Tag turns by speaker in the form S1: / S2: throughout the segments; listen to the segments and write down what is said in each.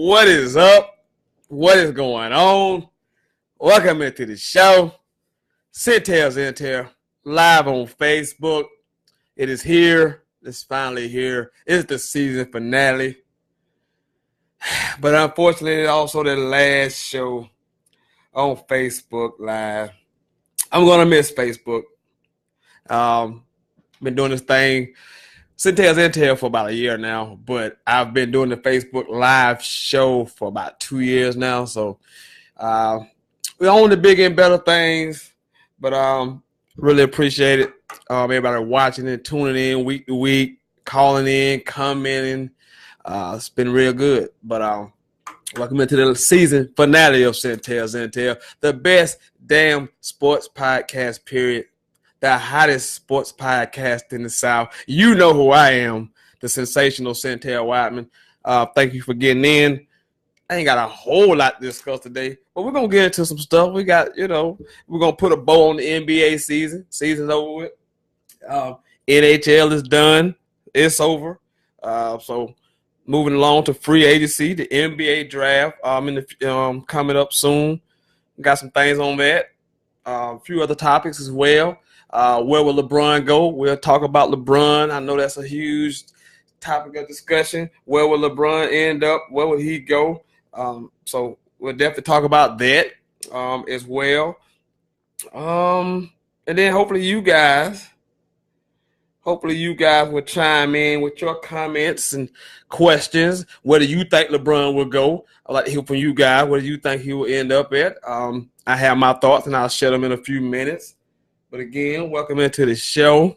S1: What is up? What is going on? Welcome into the show. Sentell live on Facebook. It is here. It's finally here. It's the season finale. But unfortunately, it's also the last show on Facebook Live. I'm going to miss Facebook. Been doing this thing, Sentell for about a year now, but I've been doing the Facebook Live show for about 2 years now. So we're on the big and better things, but really appreciate it. Everybody watching and tuning in week to week, calling in, commenting. It's been real good. But welcome into the season finale of Sentell, the best damn sports podcast, period. The hottest sports podcast in the South. You know who I am, the sensational Sentell Whiteman. Thank you for getting in. I ain't got a whole lot to discuss today, but we're going to get into some stuff. We got, we're going to put a bow on the NBA season. Season's over with. NHL is done. It's over. So moving along to free agency, the NBA draft coming up soon. Got some things on that. A few other topics as well. Where will LeBron go? We'll talk about LeBron. I know that's a huge topic of discussion. Where will LeBron end up? Where will he go? So we'll definitely talk about that as well. And then hopefully you guys will chime in with your comments and questions. Where do you think LeBron will go? I'd like to hear from you guys. Where do you think he will end up at? I have my thoughts, and I'll share them in a few minutes. But again, welcome into the show,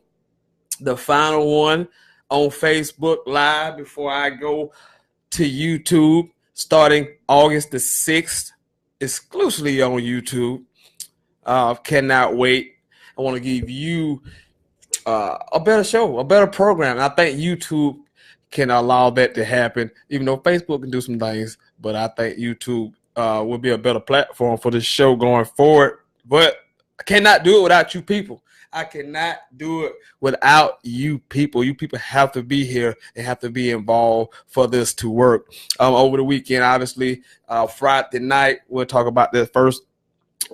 S1: the final one on Facebook Live before I go to YouTube starting August the 6th, exclusively on YouTube. Cannot wait. I want to give you a better show, a better program. And I think YouTube can allow that to happen, even though Facebook can do some things. But I think YouTube will be a better platform for this show going forward. But I cannot do it without you people. I cannot do it without you people. You people have to be here and have to be involved for this to work. Over the weekend, obviously, Friday night, we'll talk about that first.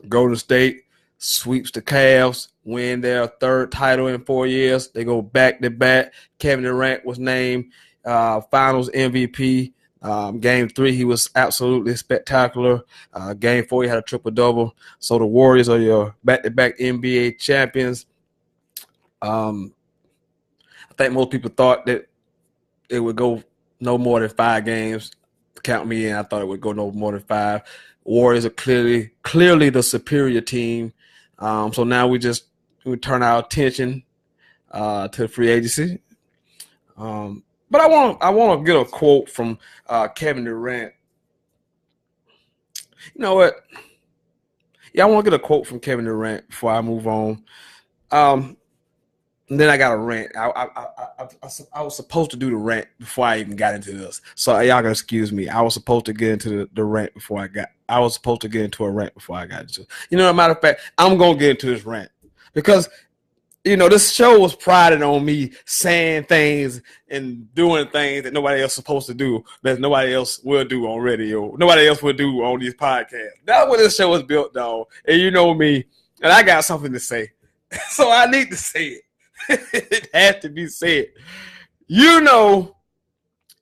S1: Golden State sweeps the Cavs, win their third title in 4 years. They go back-to-back. Kevin Durant was named Finals MVP. Game 3, he was absolutely spectacular. Game 4, he had a triple-double. So the Warriors are your back-to-back NBA champions. I think most people thought that it would go no more than 5 games. Count me in. I thought it would go no more than 5. Warriors are clearly the superior team. So now we turn our attention to free agency. But I want to get a quote from Kevin Durant. You know what? Yeah, I want to get a quote from Kevin Durant before I move on. And then I got a rant. I was supposed to do the rant before I even got into this. So y'all gotta excuse me. I was supposed to get into the rant before I was supposed to get into a rant before I got into it. As a matter of fact, I'm gonna get into this rant because this show was prided on me saying things and doing things that nobody else is supposed to do, that nobody else will do on radio. Nobody else will do on these podcasts. That's what this show was built on. And you know me, and I got something to say. So I need to say it. It had to be said. I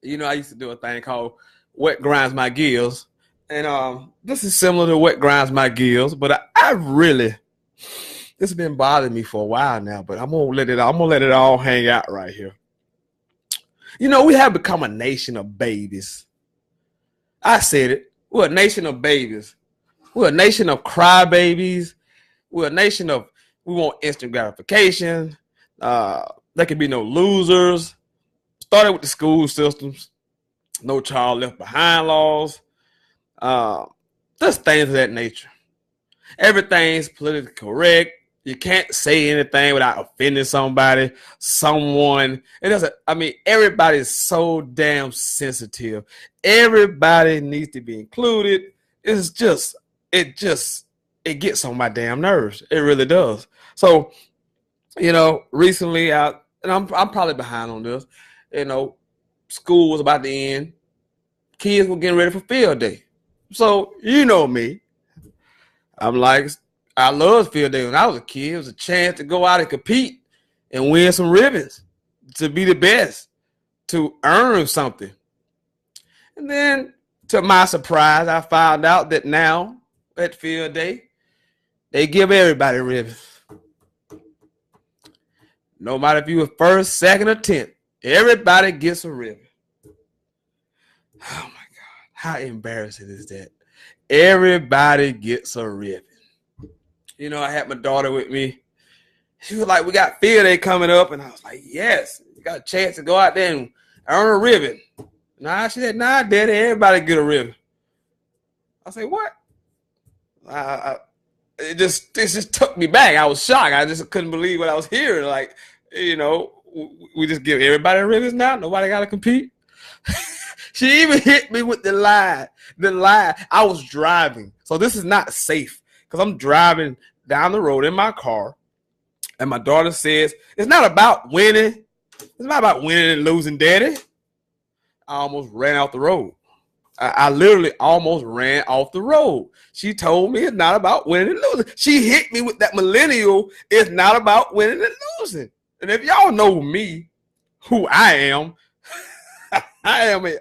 S1: used to do a thing called What Grinds My Gears. And this is similar to What Grinds My Gears, but I really, this has been bothering me for a while now, but I'm gonna let it all hang out right here. We have become a nation of babies. I said it. We're a nation of babies. We're a nation of crybabies. We're a nation of we want instant gratification. There can be no losers. Started with the school systems, no child left behind laws, just things of that nature. Everything's politically correct. You can't say anything without offending somebody, someone. It doesn't. Everybody's so damn sensitive. Everybody needs to be included. It gets on my damn nerves. It really does. So, recently I'm probably behind on this. School was about to end. kids were getting ready for field day. So, you know me. I'm like, I loved field day when I was a kid. It was a chance to go out and compete and win some ribbons, to be the best, to earn something. And then, to my surprise, I found out that now at field day, they give everybody ribbons. No matter if you were first, second, or 10th, everybody gets a ribbon. Oh my God, how embarrassing is that? Everybody gets a ribbon. You know, I had my daughter with me. She was like, we got field day coming up. And I was like, yes, you got a chance to go out there and earn a ribbon. Nah, she said, nah, Daddy, everybody get a ribbon. I said, what? It just took me back. I was shocked. I just couldn't believe what I was hearing. Like, you know, we just give everybody ribbons now. Nobody got to compete. She even hit me with the lie. I was driving. So this is not safe because I'm driving down the road in my car. And my daughter says, it's not about winning. It's not about winning and losing, Daddy. I almost ran off the road. I literally almost ran off the road. She told me it's not about winning and losing. She hit me with that millennial, it's not about winning and losing. And if y'all know me, who I am, I am an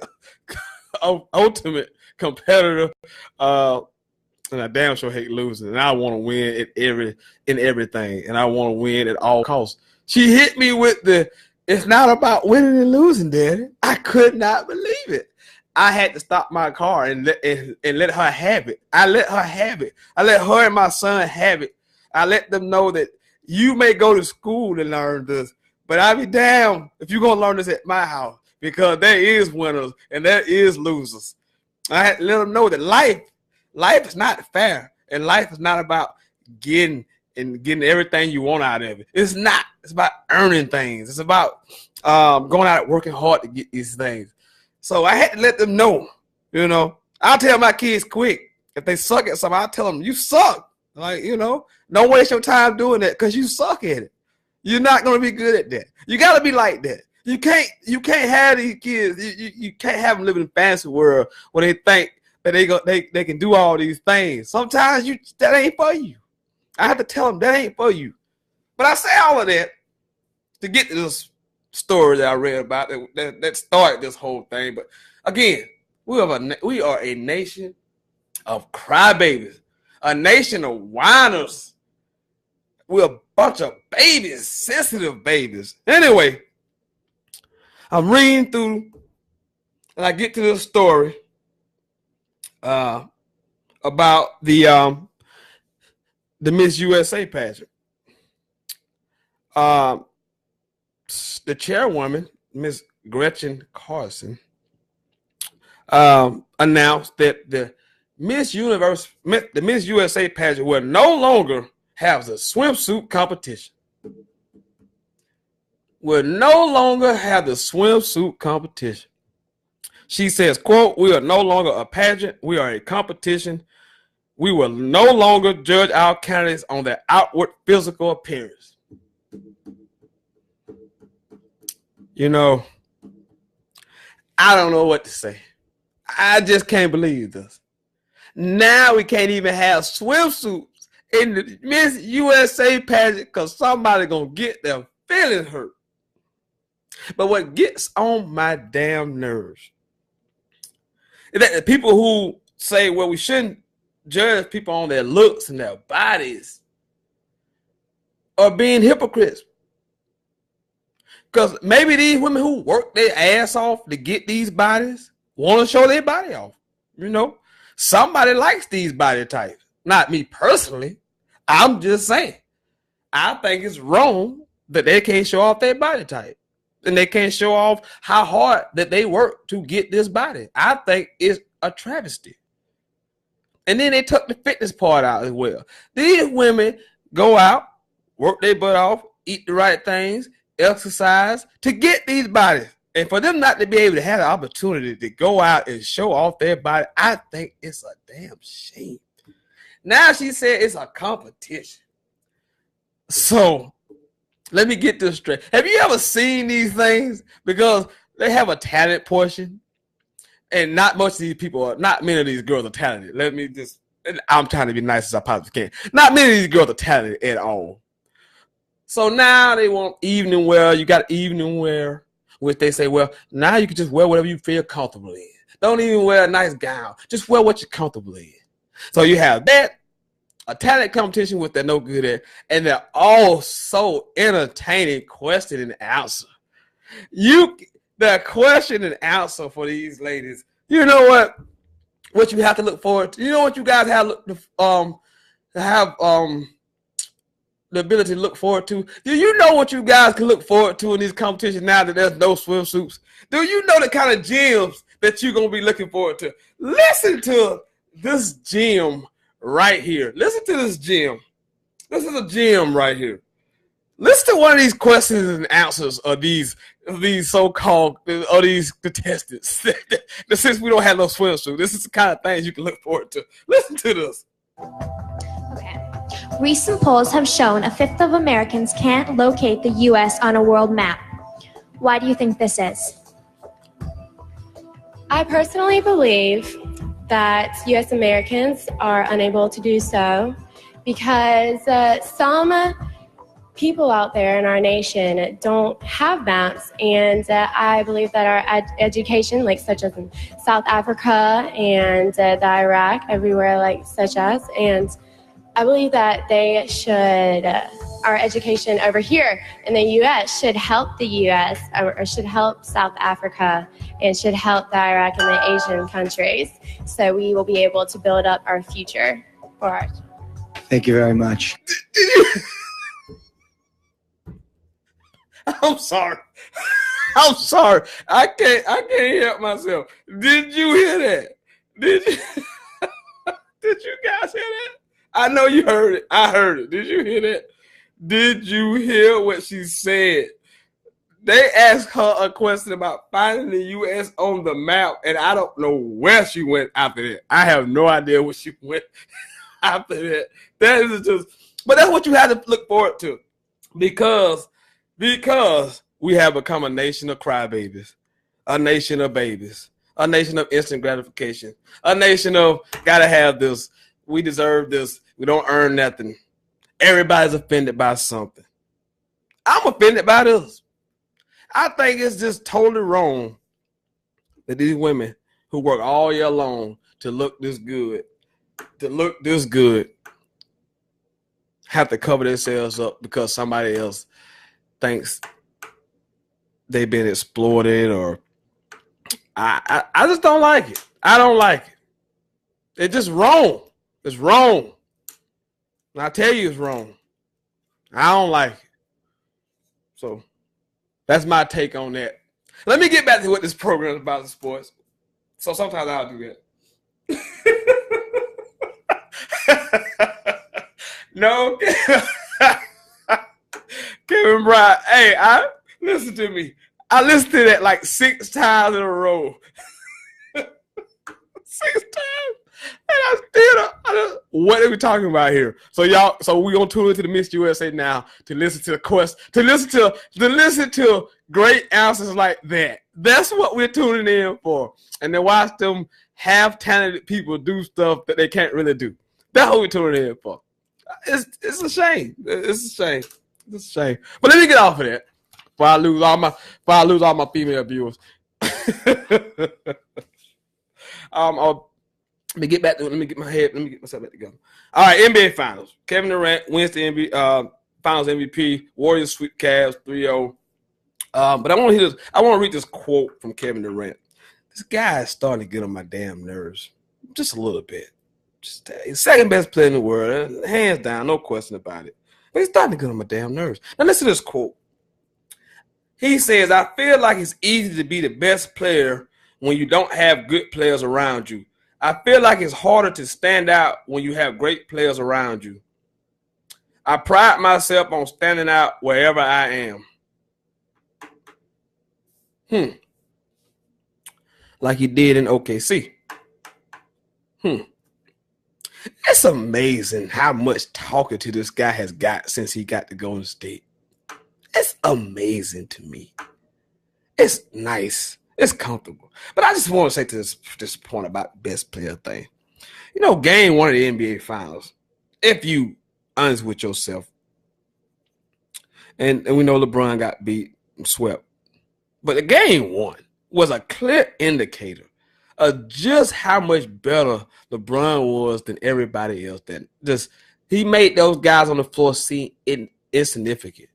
S1: ultimate competitor. And I damn sure hate losing. And I want to win in everything. And I want to win at all costs. She hit me with it's not about winning and losing, Daddy. I could not believe it. I had to stop my car and let her have it. I let her have it. I let her and my son have it. I let them know that you may go to school and learn this, but I'll be damned if you're going to learn this at my house, because there is winners and there is losers. I had to let them know that life is not fair, and life is not about getting everything you want out of it. It's not. It's about earning things. It's about going out and working hard to get these things. So I had to let them know, you know. I'll tell my kids quick. If they suck at something, I'll tell them, you suck. Like, you know, don't waste your time doing that because you suck at it. You're not going to be good at that. You got to be like that. You can't have these kids. You can't have them live in a fantasy world where they think that they can do all these things. Sometimes that ain't for you. I have to tell them that ain't for you. But I say all of that to get to this story that I read about that started this whole thing. But again, we are a nation of crybabies, a nation of whiners. We're a bunch of babies, sensitive babies. Anyway, I'm reading through and I get to this story about the Miss USA pageant. The chairwoman, Miss Gretchen Carson, announced that the Miss USA pageant will no longer have the swimsuit competition. Will no longer have the swimsuit competition. She says, quote, we are no longer a pageant. We are a competition. We will no longer judge our candidates on their outward physical appearance. You know, I don't know what to say. I just can't believe this. Now we can't even have swimsuits in the Miss USA pageant because somebody gonna get their feelings hurt. But what gets on my damn nerves is that the people who say, well, we shouldn't judge people on their looks and their bodies are being hypocrites. Because maybe these women who work their ass off to get these bodies want to show their body off. You know, somebody likes these body types. Not me personally. I'm just saying. I think it's wrong that they can't show off their body type. And they can't show off how hard that they work to get this body. I think it's a travesty. And then they took the fitness part out as well. These women go out, work their butt off, eat the right things, exercise to get these bodies. And for them not to be able to have the opportunity to go out and show off their body, I think it's a damn shame. Now she said it's a competition. So let me get this straight. Have you ever seen these things? Because they have a talent portion. And not much of these people not many of these girls are talented. I'm trying to be nice as I possibly can. Not many of these girls are talented at all. So now they want evening wear. You got evening wear, which they say, well, now you can just wear whatever you feel comfortable in. Don't even wear a nice gown. Just wear what you're comfortable in. So you have that, a talent competition with they're no good at, and they're all so entertaining question and answer. The question and answer for these ladies, you know what you have to look forward to. You know what you guys have the ability to look forward to. Do you know what you guys can look forward to in these competitions now that there's no swimsuits? Do you know the kind of gyms that you're gonna be looking forward to? Listen to this gym right here. Listen to this gym. This is a gym right here. Listen to one of these questions and answers of these so-called of these contestants. Since we don't have no swimsuit, this is the kind of things you can look forward to. Listen to this.
S2: Okay. Recent polls have shown a fifth of Americans can't locate the U.S. on a world map. Why do you think this is?
S3: I personally believe that U.S. Americans are unable to do so because some people out there in our nation don't have maps, and I believe that our education, like such as in South Africa and the Iraq, everywhere like such as, and I believe that they should, our education over here in the U.S. should help the U.S. or should help South Africa and should help the Iraq and the Asian countries, so we will be able to build up our future for ours.
S4: Thank you very much.
S1: I'm sorry. I'm sorry. I can't help myself. Did you hear that? Did you guys hear that? I know you heard it. I heard it. Did you hear that? Did you hear what she said? They asked her a question about finding the U.S. on the map, and I don't know where she went after that. I have no idea where she went after that. That is just, but that's what you have to look forward to, because we have become a nation of crybabies, a nation of babies, a nation of instant gratification, a nation of gotta have this, we deserve this, we don't earn nothing. Everybody's offended by something. I'm offended by this. I think it's just totally wrong that these women who work all year long to look this good, have to cover themselves up because somebody else thinks they've been exploited, or I just don't like it. I don't like it. It's just wrong. It's wrong. And I tell you it's wrong. I don't like it. So that's my take on that. Let me get back to what this program is about, in sports. So sometimes I'll do that. No. Kevin Bryant, hey, listen to me. I listened to that like 6 times in a row. 6 times. And I still what are we talking about here? So we're gonna tune into the Miss USA now to listen to the quest, to listen to great answers like that. That's what we're tuning in for. And then watch them half talented people do stuff that they can't really do. That's what we're tuning in for. It's a shame. It's a shame. It's a shame. But let me get off of that before I lose all my female viewers. Let me get back to it. Let me get myself back together. All right, NBA Finals. Kevin Durant wins the NBA Finals MVP. Warriors sweep Cavs 3-0. But I want to read this quote from Kevin Durant. This guy is starting to get on my damn nerves, just a little bit. Just he's second best player in the world, hands down, no question about it. But he's starting to get on my damn nerves. Now listen to this quote. He says, "I feel like it's easy to be the best player when you don't have good players around you. I feel like it's harder to stand out when you have great players around you. I pride myself on standing out wherever I am." Like he did in OKC. It's amazing how much talking to this guy has got since he got to Golden State. It's amazing to me. It's nice. It's comfortable. But I just want to say to this point about the best player thing. You know, game one of the NBA Finals, if you honest with yourself, and we know LeBron got beat and swept, but the game one was a clear indicator of just how much better LeBron was than everybody else. That just he made those guys on the floor seem insignificant.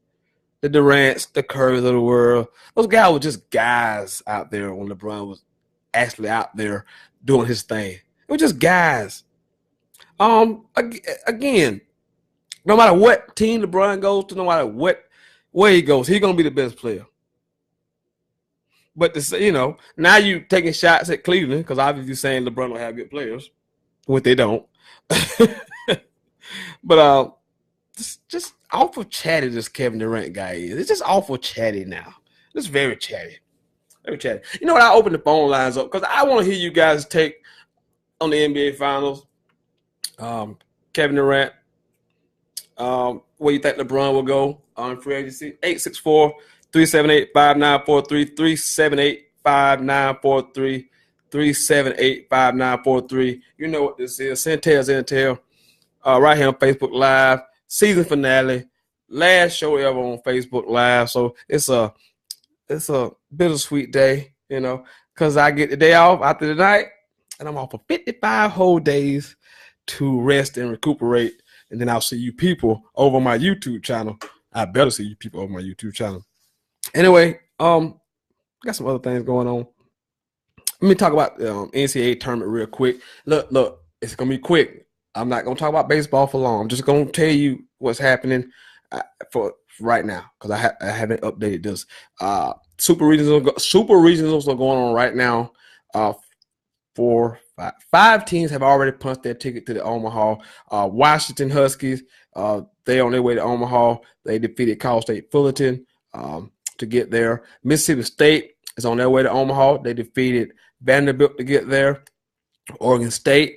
S1: The Durants, the Currys of the world, those guys were just guys out there when LeBron was actually out there doing his thing. It was just guys. Again, no matter what team LeBron goes to, no matter where he goes, he's gonna be the best player. But now you taking shots at Cleveland because obviously you're saying LeBron don't have good players, what they don't. But just awful chatty this Kevin Durant guy is. It's just awful chatty now. It's very chatty. Very chatty. You know what? I opened the phone lines up because I want to hear you guys take on the NBA Finals. Kevin Durant, where you think LeBron will go on free agency? 864-378-5943, 378-5943, 378-5943. You know what this is. Sentell, right here on Facebook Live. Season finale. Last show ever on Facebook Live. So it's a bittersweet day, because I get the day off after the night, and I'm off for 55 whole days to rest and recuperate. And then I'll see you people over my YouTube channel. I better see you people over my YouTube channel. Anyway, got some other things going on. Let me talk about NCAA tournament real quick. Look, it's gonna be quick. I'm not gonna talk about baseball for long. I'm just gonna tell you what's happening for right now because I haven't updated this. Super regionals are going on right now. Five teams have already punched their ticket to the Omaha. Washington Huskies, they on their way to Omaha. They defeated Cal State Fullerton to get there. Mississippi State is on their way to Omaha. They defeated Vanderbilt to get there. Oregon State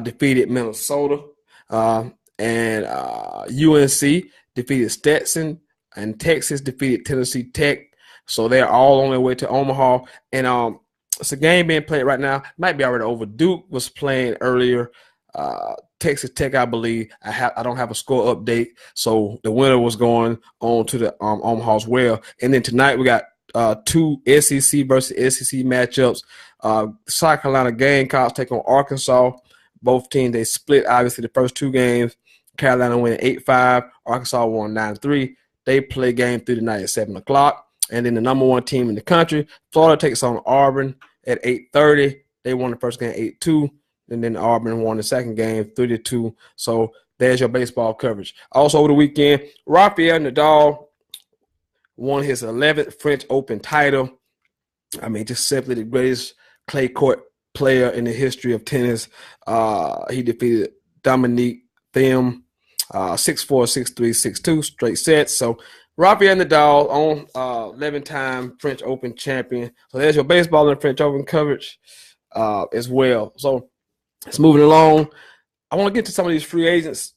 S1: defeated Minnesota. And UNC defeated Stetson. And Texas defeated Tennessee Tech. So they're all on their way to Omaha. And it's a game being played right now. Might be already over. Duke was playing earlier. Texas Tech, I believe. I don't have a score update. So the winner was going on to the Omaha as well. And then tonight we got two SEC versus SEC matchups. South Carolina Gamecocks take on Arkansas. Both teams, they split, obviously, the first two games. Carolina won 8-5. Arkansas won 9-3. They play game 3 tonight at 7 o'clock. And then the number one team in the country, Florida, takes on Auburn at 8:30. They won the first game 8-2. And then Auburn won the second game 3-2. So there's your baseball coverage. Also over the weekend, Rafael Nadal won his 11th French Open title. I mean, just simply the greatest clay court player in the history of tennis. He defeated Dominique Thiem 6-4, 6-3, 6-2 straight sets. So Rafael Nadal on 11-time French Open champion. So there's your baseball and French Open coverage as well. So it's moving along. I want to get to some of these free agents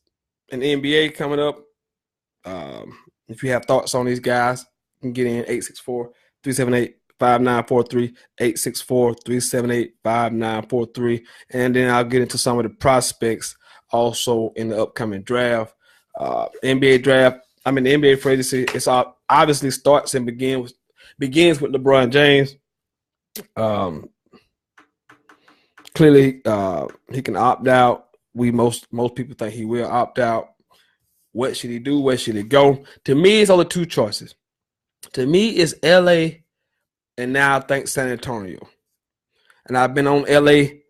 S1: in the NBA coming up. If you have thoughts on these guys, you can get in 864-378-5943, 864-378-5943. And then I'll get into some of the prospects also in the upcoming draft. NBA draft. The NBA free agency, it's obviously starts and begins with LeBron James. Clearly, he can opt out. Most people think he will opt out. What should he do? Where should he go? To me, it's only two choices. To me, it's LA, and now I think San Antonio. And I've been on the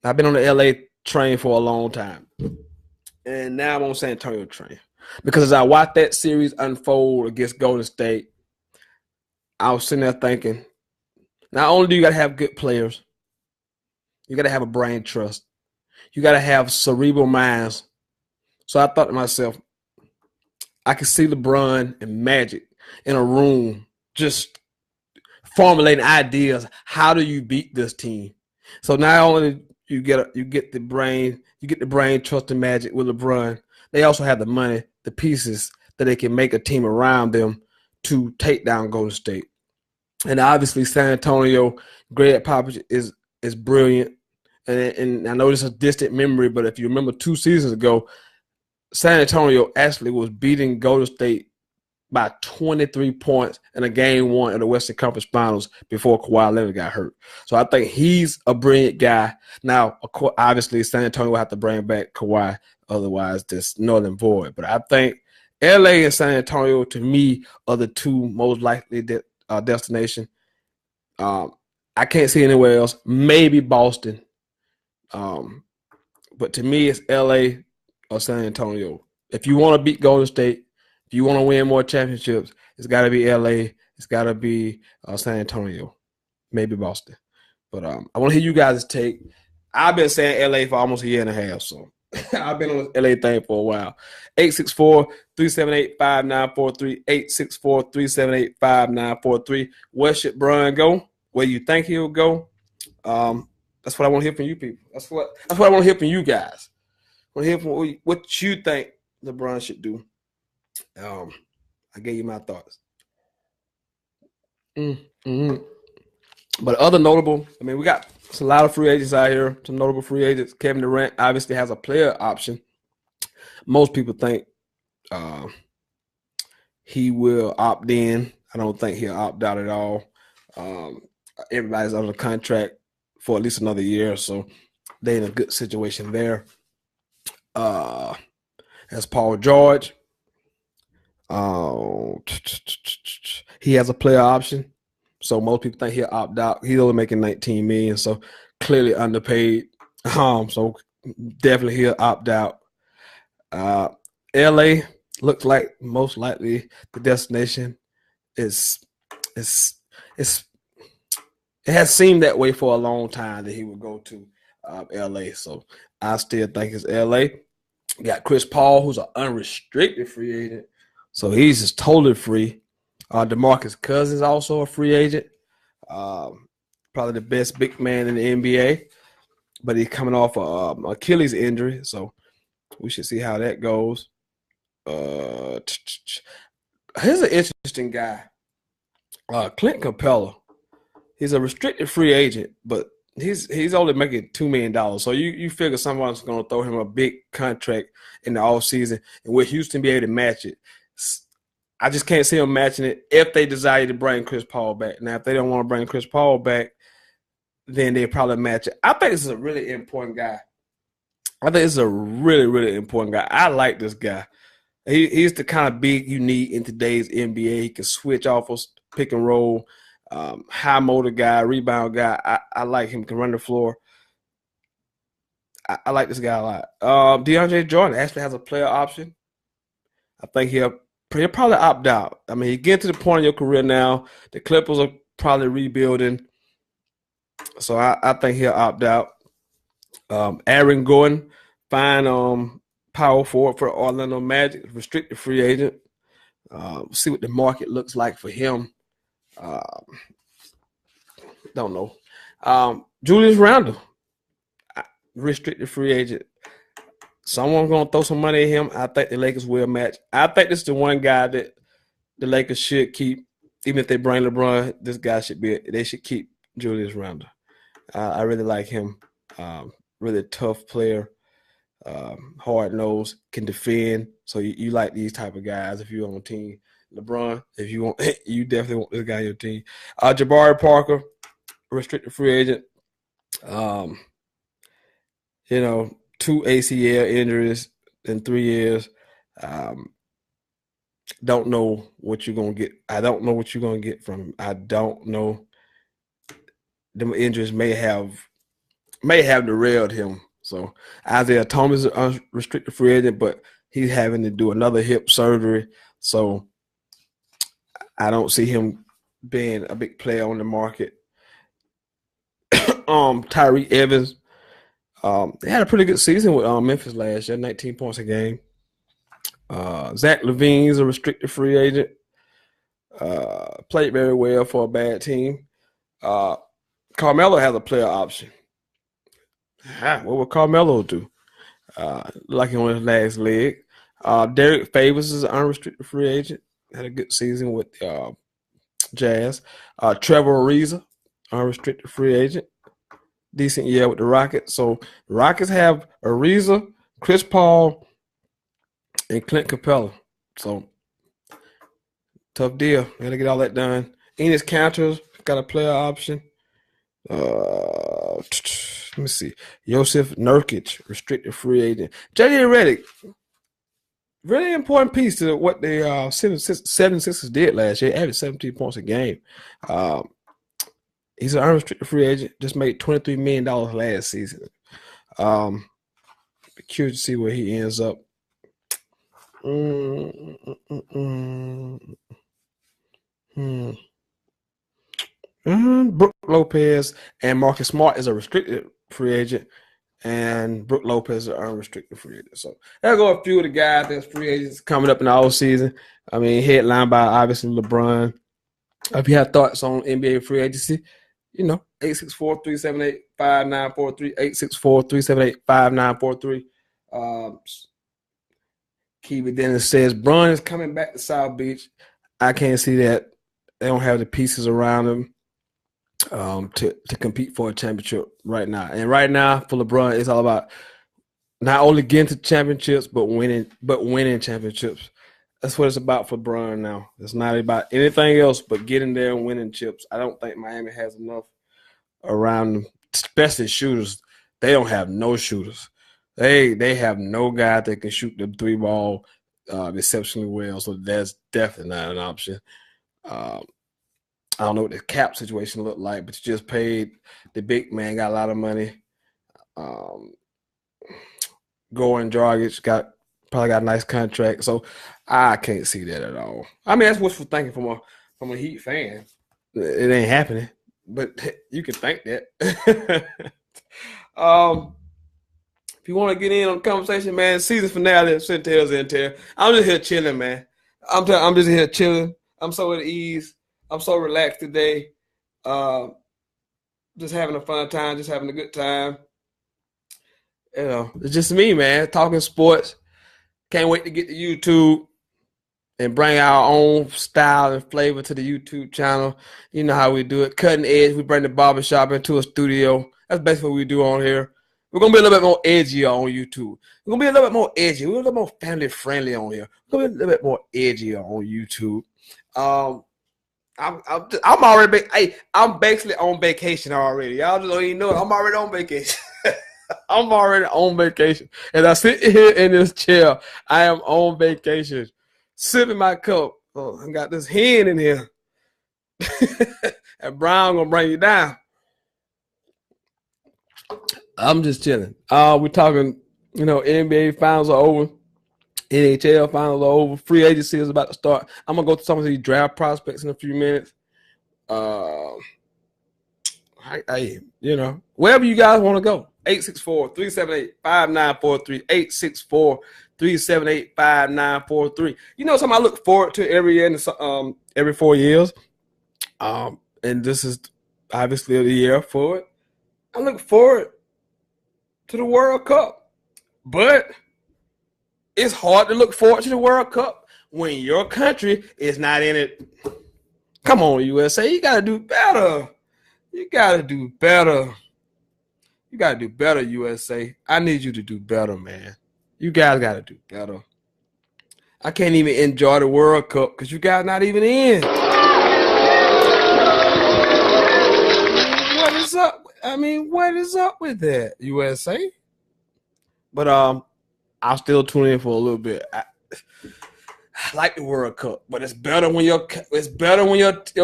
S1: LA train for a long time. And now I'm on San Antonio train. Because as I watched that series unfold against Golden State, I was sitting there thinking, not only do you got to have good players, you got to have a brain trust. You got to have cerebral minds. So I thought to myself, I could see LeBron and Magic in a room just formulating ideas. How do you beat this team? So not only you get the brain trust and Magic with LeBron, they also have the money, the pieces that they can make a team around them to take down Golden State. And obviously San Antonio, Greg Popovich is brilliant. And I know this is a distant memory, but if you remember 2 seasons ago, San Antonio actually was beating Golden State by 23 points in a game 1 of the Western Conference Finals before Kawhi Leonard got hurt. So I think he's a brilliant guy. Now, of course, obviously, San Antonio will have to bring back Kawhi, otherwise this null and void. But I think LA and San Antonio, to me, are the 2 most likely destination. I can't see anywhere else. Maybe Boston. But to me, it's LA or San Antonio. If you want to beat Golden State, if you want to win more championships, it's got to be LA. It's got to be San Antonio, maybe Boston. But I want to hear you guys' take. I've been saying LA for almost a year and a half, so I've been on this LA thing for a while. 864-378-5943, 864-378-5943. Where should Bron go? Where you think he'll go? That's what I want to hear from you people. That's what I want to hear from you guys. I want to hear from what you think LeBron should do. I gave you my thoughts. But other notable, I mean, we got a lot of free agents out here, some notable free agents. Kevin Durant obviously has a player option. Most people think he will opt in. I don't think he'll opt out at all. Everybody's under contract for at least another year, so they're in a good situation there. As Paul George, he has a player option, so most people think he'll opt out. He's only making $19 million, so clearly underpaid. So definitely he'll opt out. LA looks like most likely the destination. It has seemed that way for a long time that he would go to LA. So I still think it's LA. Got Chris Paul, who's an unrestricted free agent. So he's just totally free. DeMarcus Cousins also a free agent. Probably the best big man in the NBA. But he's coming off an Achilles injury. So we should see how that goes. Here's an interesting guy. Clint Capella. He's a restricted free agent, but he's only making $2 million. So you figure someone's going to throw him a big contract in the offseason, and will Houston be able to match it? I just can't see them matching it if they desire to bring Chris Paul back. Now, if they don't want to bring Chris Paul back, then they'll probably match it. I think this is a really important guy. I think this is a really, really important guy. I like this guy. He's the kind of big you need in today's NBA. He can switch off of pick and roll. High motor guy, rebound guy. I like him, can run the floor. I like this guy a lot. DeAndre Jordan actually has a player option. I think he'll probably opt out. I mean, you get to the point in your career now, the Clippers are probably rebuilding. So I think he'll opt out. Aaron Gordon, fine power forward for Orlando Magic, restricted free agent. See what the market looks like for him. Don't know. Julius Randle, restricted free agent. Someone's going to throw some money at him. I think the Lakers will match. I think this is the one guy that the Lakers should keep. Even if they bring LeBron, this guy they should keep Julius Randle. I really like him. Really tough player. Hard-nosed, can defend. So you like these type of guys if you're on a team. LeBron, if you want, you definitely want this guy on your team. Jabari Parker, restricted free agent. 2 ACL injuries in 3 years. Don't know what you're gonna get. I don't know what you're gonna get from him. I don't know. The injuries may have derailed him. So Isaiah Thomas is an unrestricted free agent, but he's having to do another hip surgery. So I don't see him being a big player on the market. Tyreek Evans, they had a pretty good season with Memphis last year, 19 points a game. Zach LaVine's a restricted free agent. Played very well for a bad team. Carmelo has a player option. What would Carmelo do? Like he on his last leg. Derek Favors is an unrestricted free agent. Had a good season with Jazz. Trevor Ariza, unrestricted free agent. Decent year with the Rockets. So the Rockets have Ariza, Chris Paul, and Clint Capella. So tough deal. Gotta get all that done. Enes Counters got a player option. Let me see. Joseph Nurkic, restricted free agent. JJ Redick, really important piece to what the 76ers did last year. Averaged 17 points a game. He's an unrestricted free agent. Just made $23 million last season. Be curious to see where he ends up. Brook Lopez and Marcus Smart is a restricted free agent, and Brook Lopez is an unrestricted free agent. So there go a few of the guys that's free agents coming up in the offseason. I mean, headlined by obviously LeBron. If you have thoughts on NBA free agency, 864-378-5943, 864-378-5943. Keith Dennis says Bron is coming back to South Beach. I can't see that. They don't have the pieces around them to compete for a championship right now. And right now for LeBron, it's all about not only getting to championships, but winning championships. That's what it's about for LeBron now. It's not about anything else but getting there and winning chips. I don't think Miami has enough around them, especially shooters. They don't have no shooters. They have no guy that can shoot the three ball exceptionally well. So that's definitely not an option. I don't know what the cap situation looked like, but you just paid the big man, got a lot of money. Goran Dragic probably got a nice contract. So I can't see that at all. I mean, that's wishful thinking from a Heat fan. It ain't happening, but you can think that. If you want to get in on the conversation, man, season finale of Sentell. I'm just here chilling, man. I'm just here chilling. I'm so at ease. I'm so relaxed today. Just having a fun time, just having a good time. It's just me, man, talking sports. Can't wait to get to YouTube and bring our own style and flavor to the YouTube channel. You know how we do it. Cutting edge. We bring the barbershop into a studio. That's basically what we do on here. We're going to be a little bit more edgy on YouTube. We're going to be a little bit more edgy. We're a little more family friendly on here. We're going to be a little bit more edgy on YouTube. I'm basically on vacation already. Y'all just don't even know it. I'm already on vacation. I'm already on vacation. As I sit here in this chair, I am on vacation. Sipping my cup. Oh, I got this hen in here. And Brown gonna bring you down. I'm just chilling. We're talking, NBA finals are over. NHL finals are over. Free agency is about to start. I'm gonna go through some of these draft prospects in a few minutes. Wherever you guys want to go. 864-378-5943. 864-378-5943. Something I look forward to every year, every 4 years. And this is obviously the year for it. I look forward to the World Cup. But it's hard to look forward to the World Cup when your country is not in it. Come on, USA. You got to do better. You got to do better. You got to do better, USA. I need you to do better, man. You guys got to do better. I can't even enjoy the World Cup because you guys not even in. What is up? What is up with that, USA? But I'll still tune in for a little bit. I like the World Cup, but it's better when your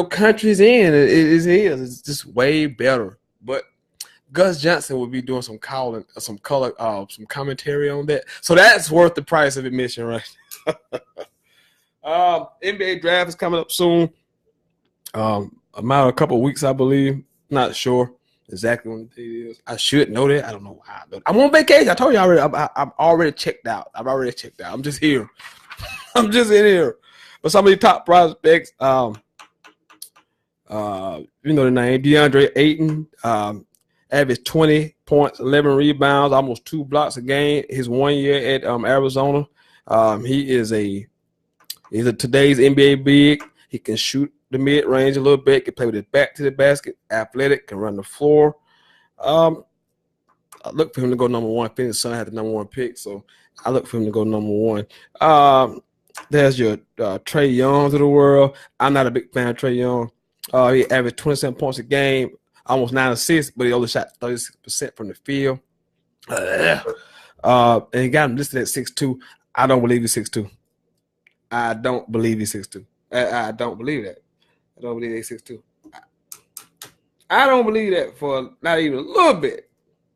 S1: country's in. It is. It's just way better. But Gus Johnson will be doing some commentary on that. So that's worth the price of admission, right? NBA draft is coming up soon. A couple of weeks, I believe. Not sure exactly when the date is. I should know that. I don't know why. I'm on vacation. I told you already. I'm already checked out. I'm just here. I'm just in here. But some of the top prospects, the name DeAndre Ayton, averaged 20 points, 11 rebounds, almost 2 blocks a game. His 1 year at Arizona. He's a today's NBA big. He can shoot the mid range a little bit. Can play with his back to the basket. Athletic, can run the floor. I look for him to go number one. Phoenix Sun had the number one pick, so I look for him to go number one. There's your Trey Youngs of the world. I'm not a big fan of Trey Young. He averaged 27 points a game, almost 9 assists, but he only shot 36% from the field. And he got him listed at 6'2". I don't believe he's 6'2". I don't believe he's 6'2". I don't believe that. I don't believe he's 6'2". I don't believe that for not even a little bit.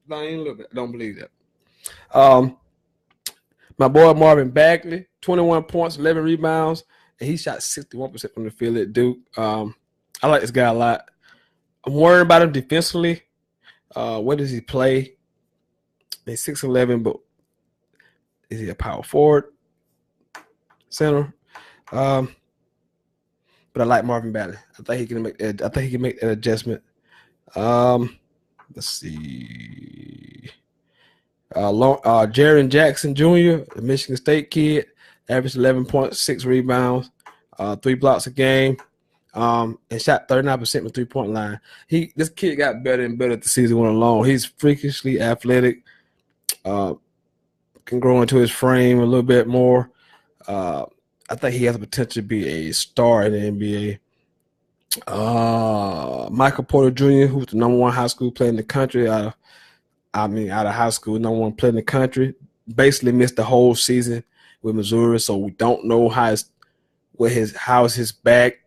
S1: Not even a little bit. I don't believe that. My boy Marvin Bagley, 21 points, 11 rebounds, and he shot 61% from the field at Duke. I like this guy a lot. I'm worried about him defensively. Where does he play? He's 6'11", but is he a power forward? Center? But I like Marvin Bagley. I think he can make that adjustment. Let's see. Jaren Jackson Jr., the Michigan State kid, averaged 11.6 rebounds, 3 blocks a game, and shot 39% from the 3-point line. This kid got better and better as the season went along. He's freakishly athletic, can grow into his frame a little bit more. I think he has the potential to be a star in the NBA. Michael Porter Jr., who's the number one high school player in the country, out of high school, number one player in the country, basically missed the whole season with Missouri, so we don't know how is his back.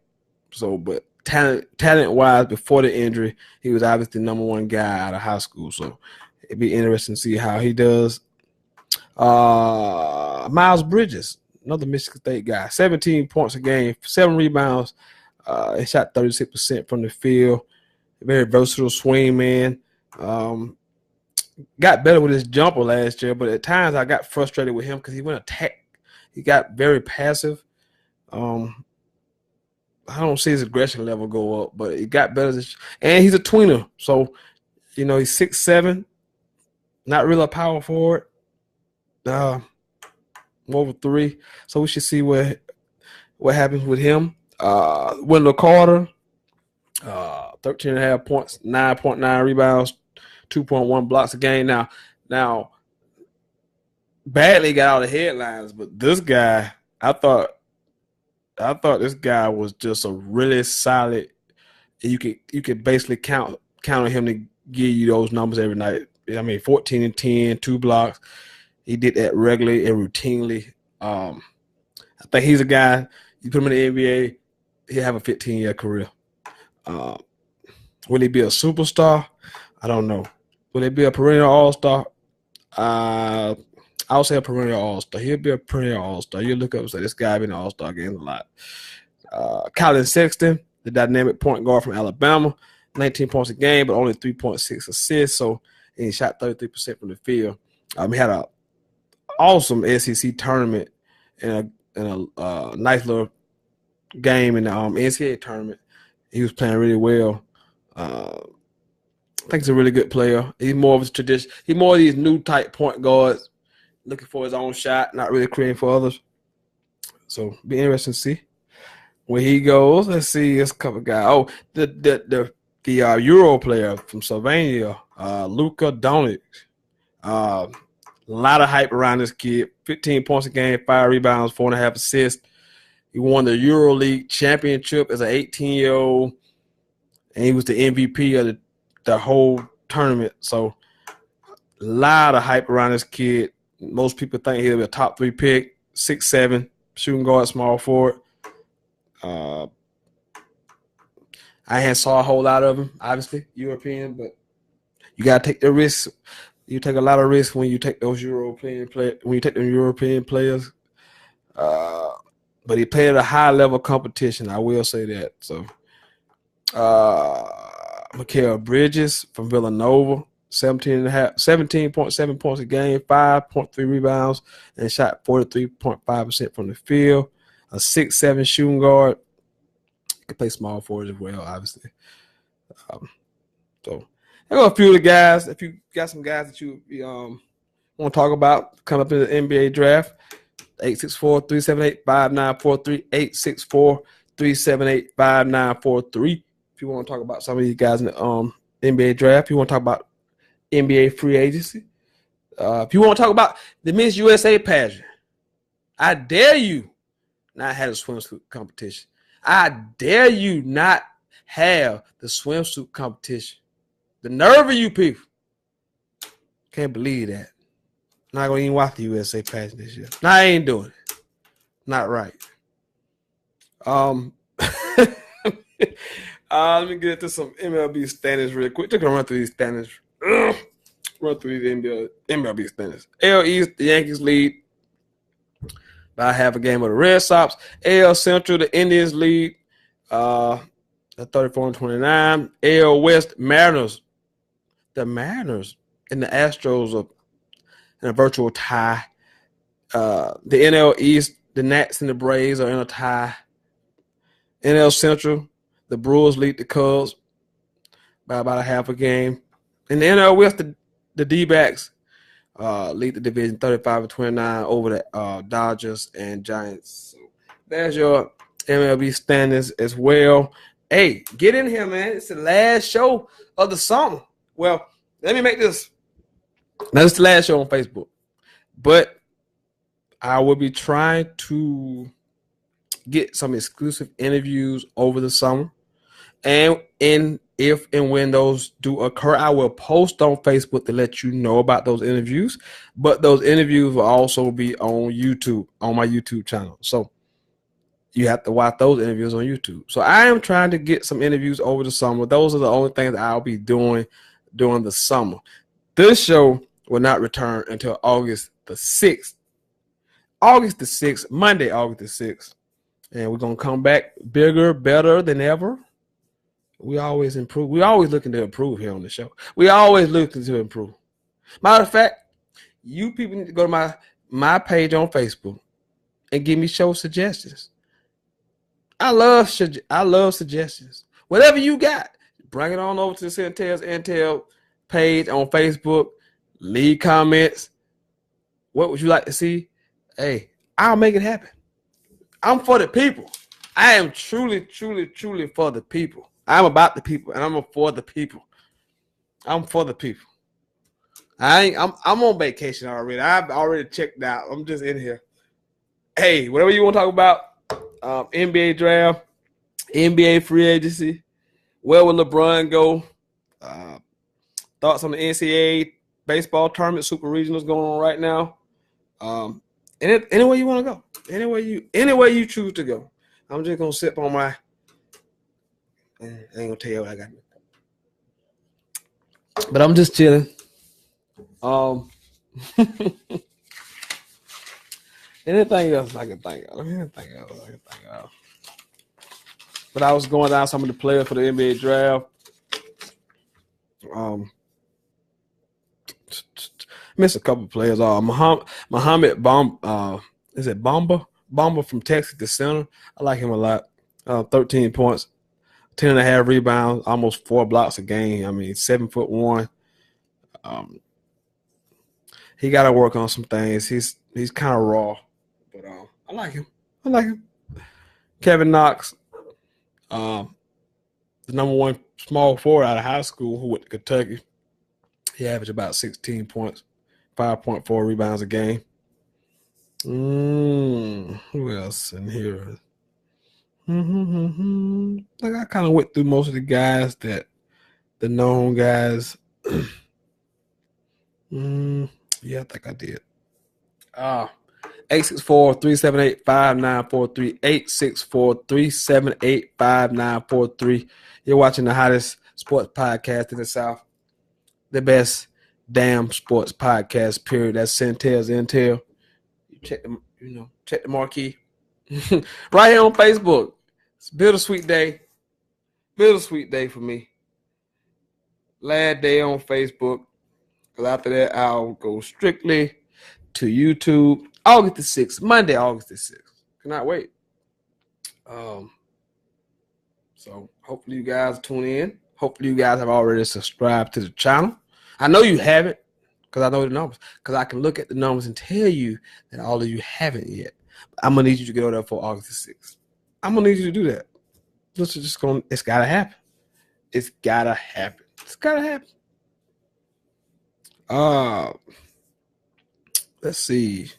S1: So, but talent-wise, before the injury, he was obviously the number one guy out of high school. So it'd be interesting to see how he does. Miles Bridges, another Michigan State guy, 17 points a game, 7 rebounds. He shot 36% from the field. Very versatile swing man. Got better with his jumper last year, but at times I got frustrated with him because he went attack. He got very passive. I don't see his aggression level go up, but he got better. And he's a tweener. So, he's 6'7", not really a power forward. More of a 3. So we should see what happens with him. Wendell Carter, 13.5 points, 9.9 rebounds, 2.1 blocks a game. Now, Bagley got all the headlines, but this guy, I thought this guy was just a really solid. You could basically count on him to give you those numbers every night. 14 and 10, 2 blocks. He did that regularly and routinely. I think he's a guy, you put him in the NBA, he'll have a 15-year career. Will he be a superstar? I don't know. Will he be a perennial all-star? I'll say a perennial all-star. He'll be a perennial all-star. You look up and say, this guy been in all-star games a lot. Colin Sexton, the dynamic point guard from Alabama, 19 points a game, but only 3.6 assists. So he shot 33% from the field. He had an awesome SEC tournament and a nice little game in the NCAA tournament. He was playing really well. I think he's a really good player. He's more of a tradition. He's more of these new type point guards, looking for his own shot, not really creating for others. So be interesting to see where he goes. Let's see this couple guys. Oh, the Euro player from Slovenia, Luka Doncic. A lot of hype around this kid. 15 points a game, 5 rebounds, 4.5 assists. He won the EuroLeague championship as an 18-year-old, and he was the MVP of the whole tournament. So a lot of hype around this kid. Most people think he'll be a top 3 pick, 6'7", shooting guard, small forward. I hadn't saw a whole lot of him, obviously, European, but you gotta take the risk. You take a lot of risk when you take those European players. But he played at a high level competition, I will say that. So Mikal Bridges from Villanova, 17.7 points a game, 5.3 rebounds, and shot 43.5% from the field. A 6'7" shooting guard. Could play small forward as well, obviously. So there are a few of the guys. If you got some guys that you want to talk about, come up in the NBA draft. 864-378-5943, 646-378-5943. If you want to talk about some of these guys in the NBA draft, if you want to talk about NBA free agency, if you want to talk about the Miss USA pageant, I dare you not have a swimsuit competition. I dare you not have the swimsuit competition. The nerve of you people. Can't believe that. Not going to even watch the USA pageant this year. No, I ain't doing it. Not right. Let me get into some MLB standings real quick. Just gonna run through these standings. Run through these MLB standings. AL East, the Yankees lead by half a game of the Red Sox. AL Central, the Indians lead 34-29. AL West, Mariners. The Mariners and the Astros are in a virtual tie. The NL East, the Nats and the Braves are in a tie. NL Central, the Brewers lead the Cubs by about a half a game. In the NL West, the D-backs lead the division 35-29 over the Dodgers and Giants. So there's your MLB standings as well. Hey, get in here, man. It's the last show of the summer. Well, let me make this. Now, it's the last show on Facebook. But I will be trying to get some exclusive interviews over the summer. And if and when those do occur, I will post on Facebook to let you know about those interviews. But those interviews will also be on YouTube, on my YouTube channel. So you have to watch those interviews on YouTube. So I am trying to get some interviews over the summer. Those are the only things I'll be doing during the summer. This show will not return until August the 6th. August the 6th, Monday, August the 6th. And we're going to come back bigger, better than ever. We always improve. We always looking to improve here on the show. We always looking to improve. Matter of fact, you people need to go to my page on Facebook and give me show suggestions. I love suggestions. Whatever you got, bring it on over to the Sentell's Intel page on Facebook. Leave comments. What would you like to see? Hey, I'll make it happen. I'm for the people. I am truly, truly, truly for the people. I'm about the people, and I'm for the people. I'm for the people. I'm on vacation already. I've already checked out. I'm just in here. Hey, whatever you want to talk about, NBA draft, NBA free agency, where will LeBron go? Thoughts on the NCAA baseball tournament, super regionals going on right now. Anywhere you want to go, anywhere you choose to go. I'm just gonna sip on my. I ain't gonna tell you what I got, but I'm just chilling. Anything else I can think of? But I was going down some of the players for the NBA draft. Missed a couple of players. Muhammad is it Bamba? Bamba from Texas, the center. I like him a lot. 13 points, 10.5 rebounds, almost 4 blocks a game. I mean, 7'1". He got to work on some things. He's kind of raw, but I like him. Kevin Knox, the number one small forward out of high school who went to Kentucky. He averaged about 16 points, 5.4 rebounds a game. Who else in here? Like I kind of went through most of the guys the known guys. Yeah, I think I did. 864-378-5943. 864-378-5943. You're watching the hottest sports podcast in the South. The best damn sports podcast, period. That's Sentell's Intel. Check the marquee. Right here on Facebook. It's a bittersweet day. Bittersweet day for me. Last day on Facebook. Because after that, I'll go strictly to YouTube. August the 6th. Monday, August the 6th. Cannot wait. So hopefully you guys tune in. Hopefully you guys have already subscribed to the channel. I know you haven't because I know the numbers. Because I can look at the numbers and tell you that all of you haven't yet. I'm going to need you to get over there for August the 6th. I'm gonna need you to do that. This is just gonna. It's gotta happen. It's gotta happen. It's gotta happen. Let's see.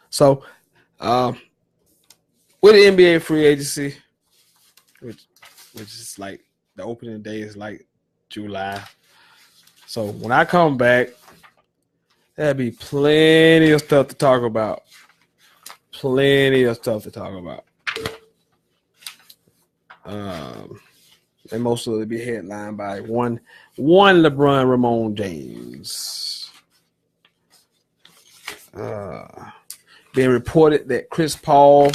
S1: So, with the NBA free agency, which is like the opening day is like July. So when I come back, there'll be plenty of stuff to talk about. Plenty of stuff to talk about. And most of it will be headlined by one Lebron James. Being reported that Chris Paul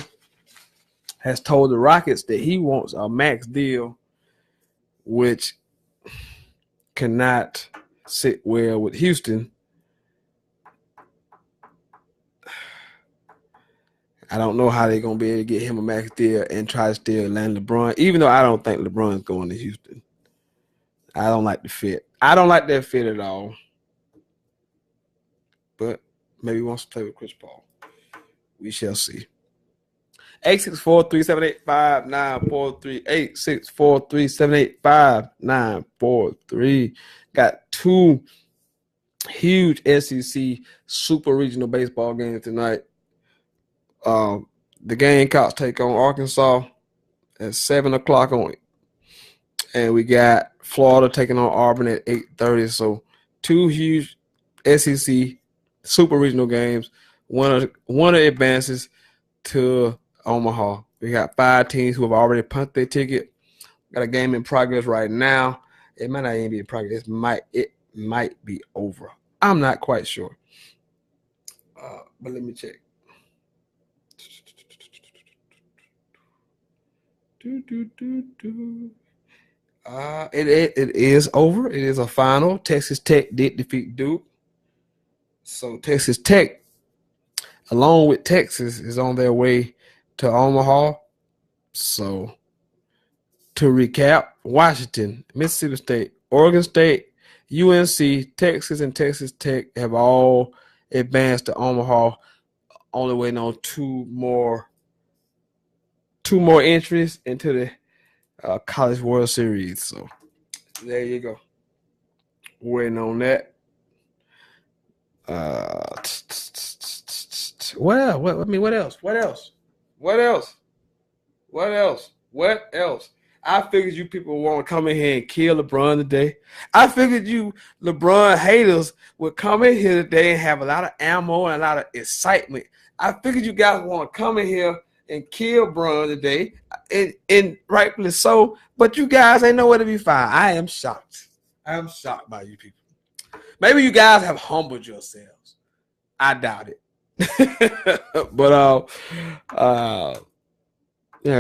S1: has told the Rockets that he wants a max deal, which cannot sit well with Houston. I don't know how they're going to be able to get him a max deal and try to still land LeBron, even though I don't think LeBron's going to Houston. I don't like the fit. I don't like that fit at all. But maybe he wants to play with Chris Paul. We shall see. 864-378-5943. 864-378-5943. Got two huge SEC super regional baseball games tonight. The Gamecocks take on Arkansas at 7 o'clock on it. And we got Florida taking on Auburn at 8:30. So two huge SEC super regional games. One advances to Omaha. We got 5 teams who have already punted their ticket. Got a game in progress right now. It might not even be in progress. It might be over. I'm not quite sure. But let me check. It is over. It is a final. Texas Tech did defeat Duke. So Texas Tech, along with Texas, is on their way to Omaha. So to recap, Washington, Mississippi State, Oregon State, UNC, Texas, and Texas Tech have all advanced to Omaha. Only waiting on two more entries into the College World Series. So there you go. Waiting on that. What else? I figured you people want to come in here and kill LeBron today. I figured you LeBron haters would come in here today and have a lot of ammo and a lot of excitement. I figured you guys want to come in here and kill Bron today, and rightfully so, but you guys ain't nowhere to be found. I am shocked. I am shocked by you people. Maybe you guys have humbled yourselves. I doubt it. But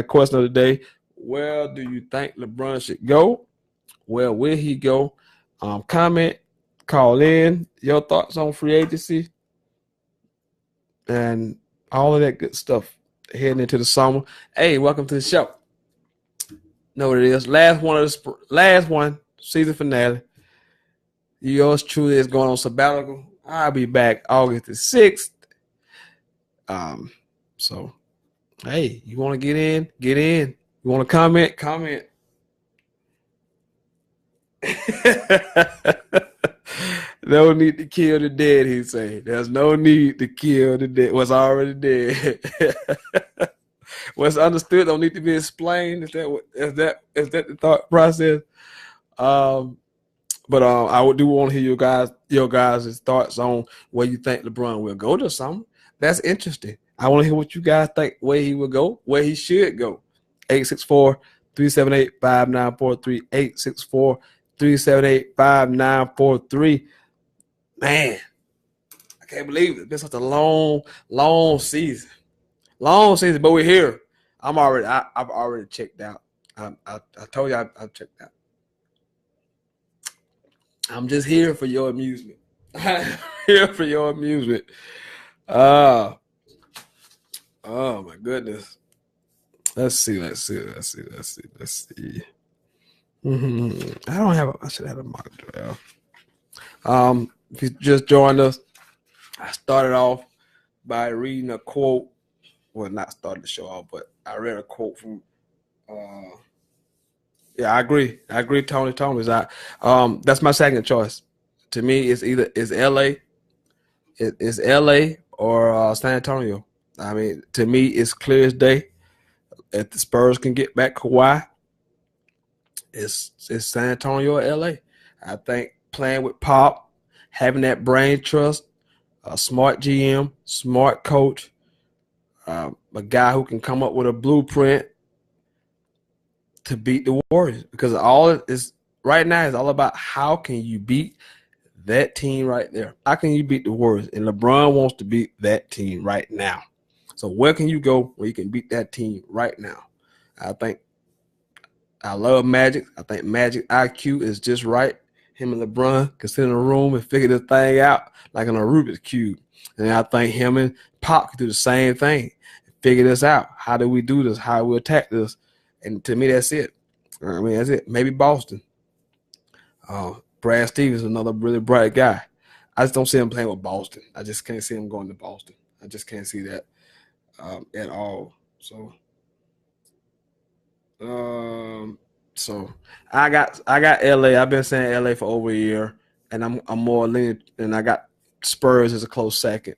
S1: question of the day: where do you think LeBron should go? Where will he go? Comment, call in your thoughts on free agency, and all of that good stuff heading into the summer. Hey, welcome to the show. Know what it is? Last one, season finale. Yours truly is going on sabbatical. I'll be back August the 6th. So, hey, you want to get in? Get in. You want to comment? Comment. No need to kill the dead, he say. There's no need to kill the dead. What's already dead. What's understood don't need to be explained. Is that the thought process? But I do want to hear your guys' thoughts on where you think LeBron will go to something. That's interesting. I want to hear what you guys think where he will go, where he should go. 864-378-5943. 864-378-5943. Man, I can't believe it. It's been such a long season. Long season, but we're here. I've already checked out. I told you I've checked out. I'm just here for your amusement. Here for your amusement. Oh my goodness. Let's see. I should have a mock draft. If you just joined us, I started off by reading a quote. Well, not started the show off, but I read a quote from. Yeah, I agree. Tony Thomas. That's my second choice. To me, it's either L.A. It's L.A. or San Antonio. I mean, to me, it's clear as day. If the Spurs can get back Kawhi, it's San Antonio or L.A. I think playing with Pop, having that brain trust, a smart GM, smart coach, a guy who can come up with a blueprint to beat the Warriors. Because all it is right now is all about how can you beat that team right there. How can you beat the Warriors? And LeBron wants to beat that team right now. So where can you go where you can beat that team right now? I love Magic. I think Magic IQ is just right. Him and LeBron can sit in a room and figure this thing out like on a Rubik's Cube. And I think him and Pop can do the same thing. Figure this out. How do we do this? How do we attack this? And to me, that's it. I mean, that's it. Maybe Boston. Brad Stevens is another really bright guy. I just don't see him playing with Boston. I just can't see him going to Boston. I just can't see that at all. So I got LA. I've been saying LA for over a year, and I'm more leaning, and I got Spurs as a close second.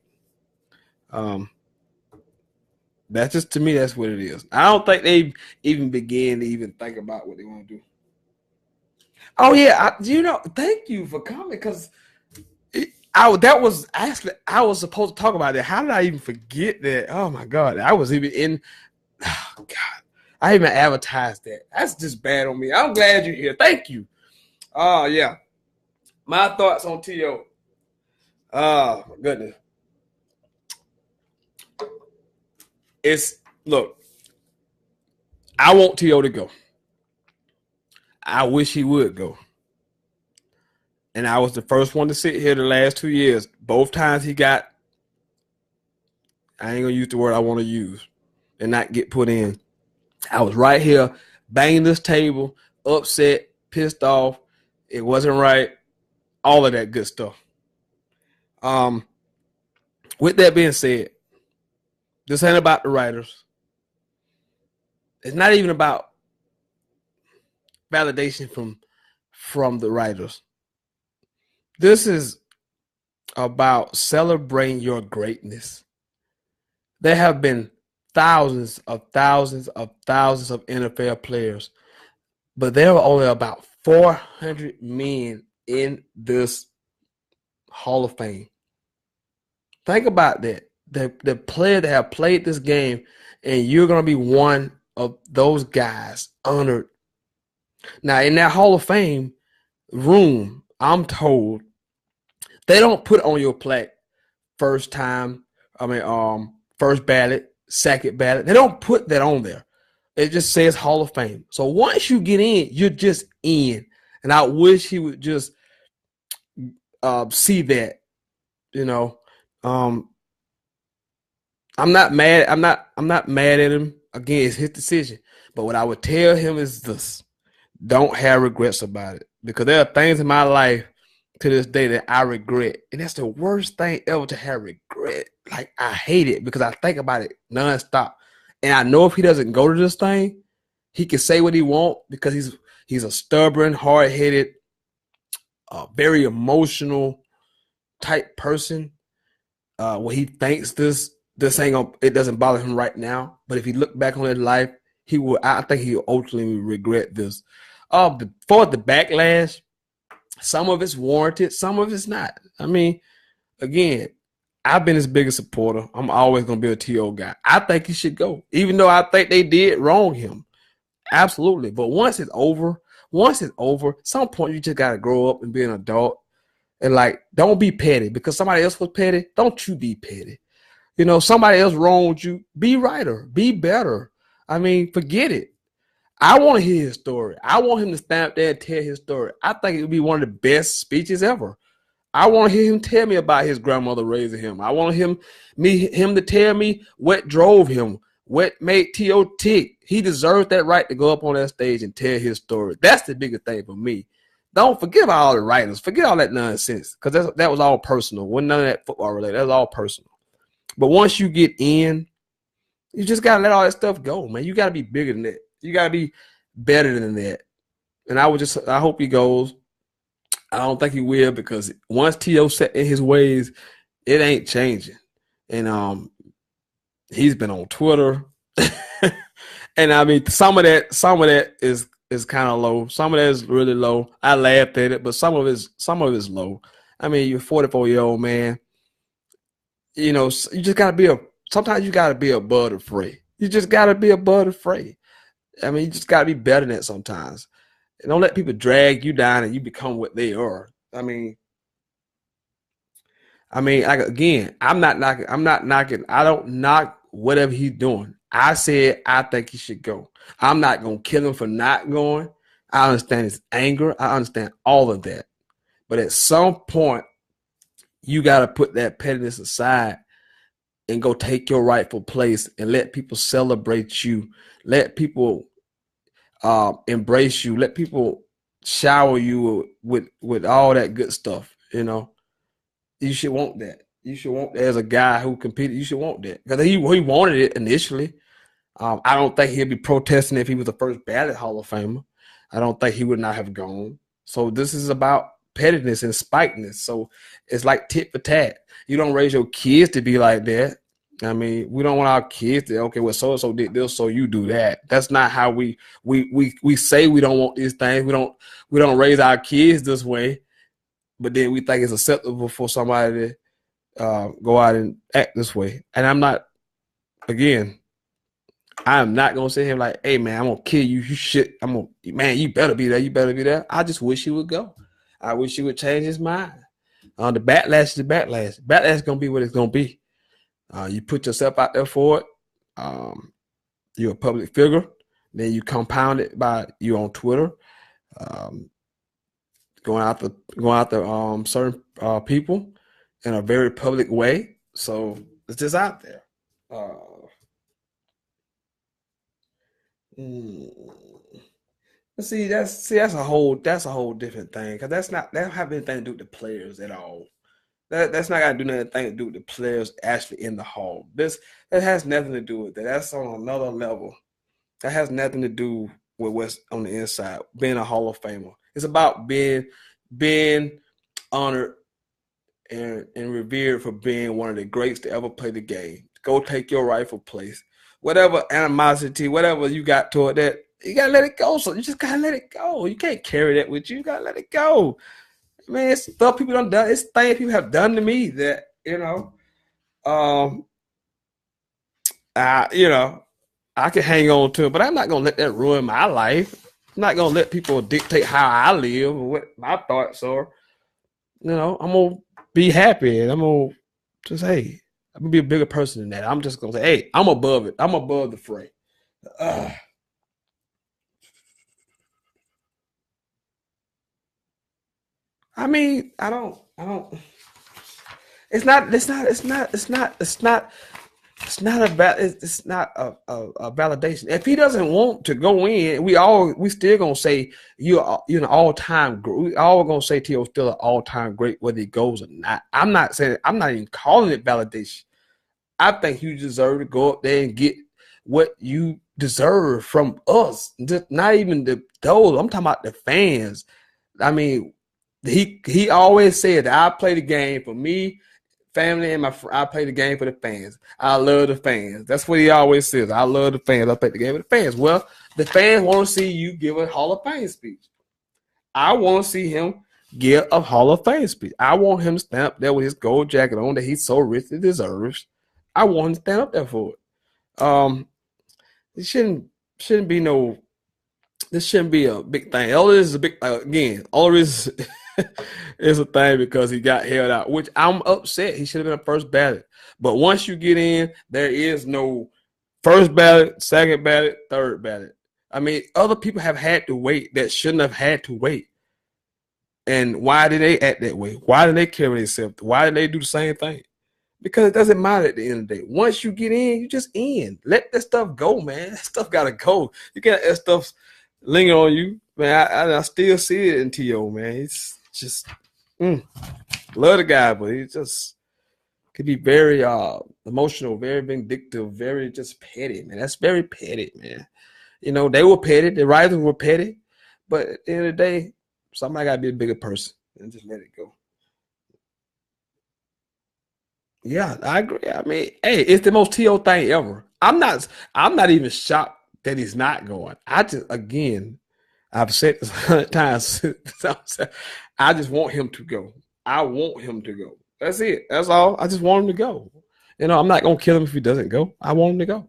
S1: That's just, to me, that's what it is. I don't think they even begin to even think about what they want to do. Oh yeah, thank you for coming, because I was supposed to talk about that. How did I even forget that? Oh my God, I was even in. Oh God, I even advertised that. That's just bad on me. I'm glad you're here. Thank you. Oh yeah, my thoughts on T.O. Oh my goodness. Look, I want T.O. to go. I wish he would go. And I was the first one to sit here the last 2 years. Both times he got, I ain't going to use the word I want to use and not get put in. I was right here banging this table, upset, pissed off. It wasn't right. All of that good stuff. With that being said, this ain't about the writers. It's not even about validation from the writers. This is about celebrating your greatness. There have been thousands of NFL players, but there are only about 400 men in this Hall of Fame. Think about that. The player that have played this game, and you're going to be one of those guys honored. Now, in that Hall of Fame room, I'm told they don't put on your plaque first ballot, second ballot. They don't put that on there. It just says Hall of Fame. So once you get in, you're just in. And I wish he would just see that, I'm not mad. I'm not mad at him. Again, it's his decision. But what I would tell him is this: don't have regrets about it, because there are things in my life to this day that I regret, and that's the worst thing ever, to have regret. Like, I hate it because I think about it nonstop, and I know if he doesn't go to this thing, he can say what he wants, because he's a stubborn, hard-headed, very emotional type person. Where he thinks this it doesn't bother him right now, but if he look back on his life, I think he'll ultimately regret this. For the backlash, some of it's warranted, some of it's not. I mean, again, I've been his biggest supporter. I'm always going to be a T.O. guy. I think he should go, even though I think they did wrong him. Absolutely. But once it's over, some point you just got to grow up and be an adult. And, don't be petty because somebody else was petty. Don't you be petty. Somebody else wronged you. Be righter. Be better. I mean, forget it. I want to hear his story. I want him to stand up there and tell his story. I think it would be one of the best speeches ever. I want to hear him tell me about his grandmother raising him. I want him to tell me what drove him, what made T.O. tick. He deserves that right to go up on that stage and tell his story. That's the biggest thing for me. don't forget about all the writers. Forget all that nonsense, because that was all personal. Wasn't none of that football related. That was all personal. But once you get in, you just gotta let all that stuff go, man. You gotta be bigger than that. You gotta be better than that. And I hope he goes. I don't think he will, because once T.O. set in his ways, it ain't changing. And he's been on Twitter. And I mean, some of that is kind of low. Some of that is really low. I laughed at it, but some of it's low. I mean, you're a 44-year-old man. You know, you just gotta sometimes you gotta be above the fray. You just gotta be above the fray. I mean, you just gotta be better than that sometimes. And don't let people drag you down and you become what they are. I mean, like, again, I'm not knocking. I don't knock whatever he's doing. I said I think he should go. I'm not gonna kill him for not going. I understand his anger. I understand all of that. But at some point, you gotta put that pettiness aside and go take your rightful place and let people celebrate you. Let people embrace you. Let people shower you with all that good stuff. You know, you should want that. You should want that as a guy who competed. You should want that, because he wanted it initially. I don't think he'd be protesting if he was the first ballot Hall of Famer. I don't think he would not have gone. So this is about pettiness and spiteness. So it's like tit for tat. You don't raise your kids to be like that. I mean, we don't want our kids to, okay, well, so-and-so did this, so you do that. That's not how we say we don't want these things. We don't raise our kids this way, but then we think it's acceptable for somebody to go out and act this way. And I'm not going to say him like, hey, man, I'm going to kill you. Man, you better be there. You better be there. I just wish he would go. I wish he would change his mind. The backlash is the backlash. Backlash is going to be what it's going to be. You put yourself out there for it. You're a public figure. Then you compound it by you on Twitter, going after certain people in a very public way. So it's just out there. See, that's a whole different thing, because that don't have anything to do with the players at all. That's not got to do anything to do with the players actually in the hall. That has nothing to do with that. That's on another level. That has nothing to do with what's on the inside, being a Hall of Famer. It's about being honored and revered for being one of the greats to ever play the game. Go take your rightful place. Whatever animosity, whatever you got toward that, you got to let it go. So you just got to let it go. You can't carry that with you. You got to let it go. Man, it's stuff people done. It's things people have done to me that, I can hang on to it, but I'm not gonna let that ruin my life. I'm not gonna let people dictate how I live or what my thoughts are. I'm gonna be happy, and I'm gonna just I'm gonna be a bigger person than that. I'm just gonna say, hey, I'm above it. I'm above the fray. I mean, I don't. It's not a validation. If he doesn't want to go in, we still gonna say you're an all-time great. We all gonna say T.O. still an all-time great, whether he goes or not. I'm not even calling it validation. I think you deserve to go up there and get what you deserve from us. Just not even those. I'm talking about the fans. I mean, he always said that I play the game for me, family, and I play the game for the fans. I love the fans. That's what he always says. I love the fans. I play the game for the fans. Well, the fans want to see you give a Hall of Fame speech. I want to see him give a Hall of Fame speech. I want him to stand up there with his gold jacket on that he so richly deserves. I want him to stand up there for it. It shouldn't be no. This shouldn't be a big thing. All this is a big all this is a thing because he got held out, which I'm upset. He should have been a first ballot. But once you get in, there is no first ballot, second ballot, third ballot. I mean, other people have had to wait that shouldn't have had to wait. And why did they act that way? Why did they carry themselves? Why did they do the same thing? Because it doesn't matter at the end of the day. Once you get in, you just in. Let that stuff go, man. That stuff gotta go. You can't let that stuff linger on you. Man, I still see it in T.O., man. He's just love the guy, but he just could be very emotional, very vindictive, very just petty, man. That's very petty, man. You know, they were petty, the writers were petty, but at the end of the day, somebody gotta be a bigger person and just let it go. Yeah, I agree. I mean, hey, it's the most T.O. thing ever. I'm not even shocked that he's not going. I just again, I've said this 100 times. I just want him to go. I want him to go. That's it. That's all. I just want him to go. You know, I'm not gonna kill him if he doesn't go. I want him to go.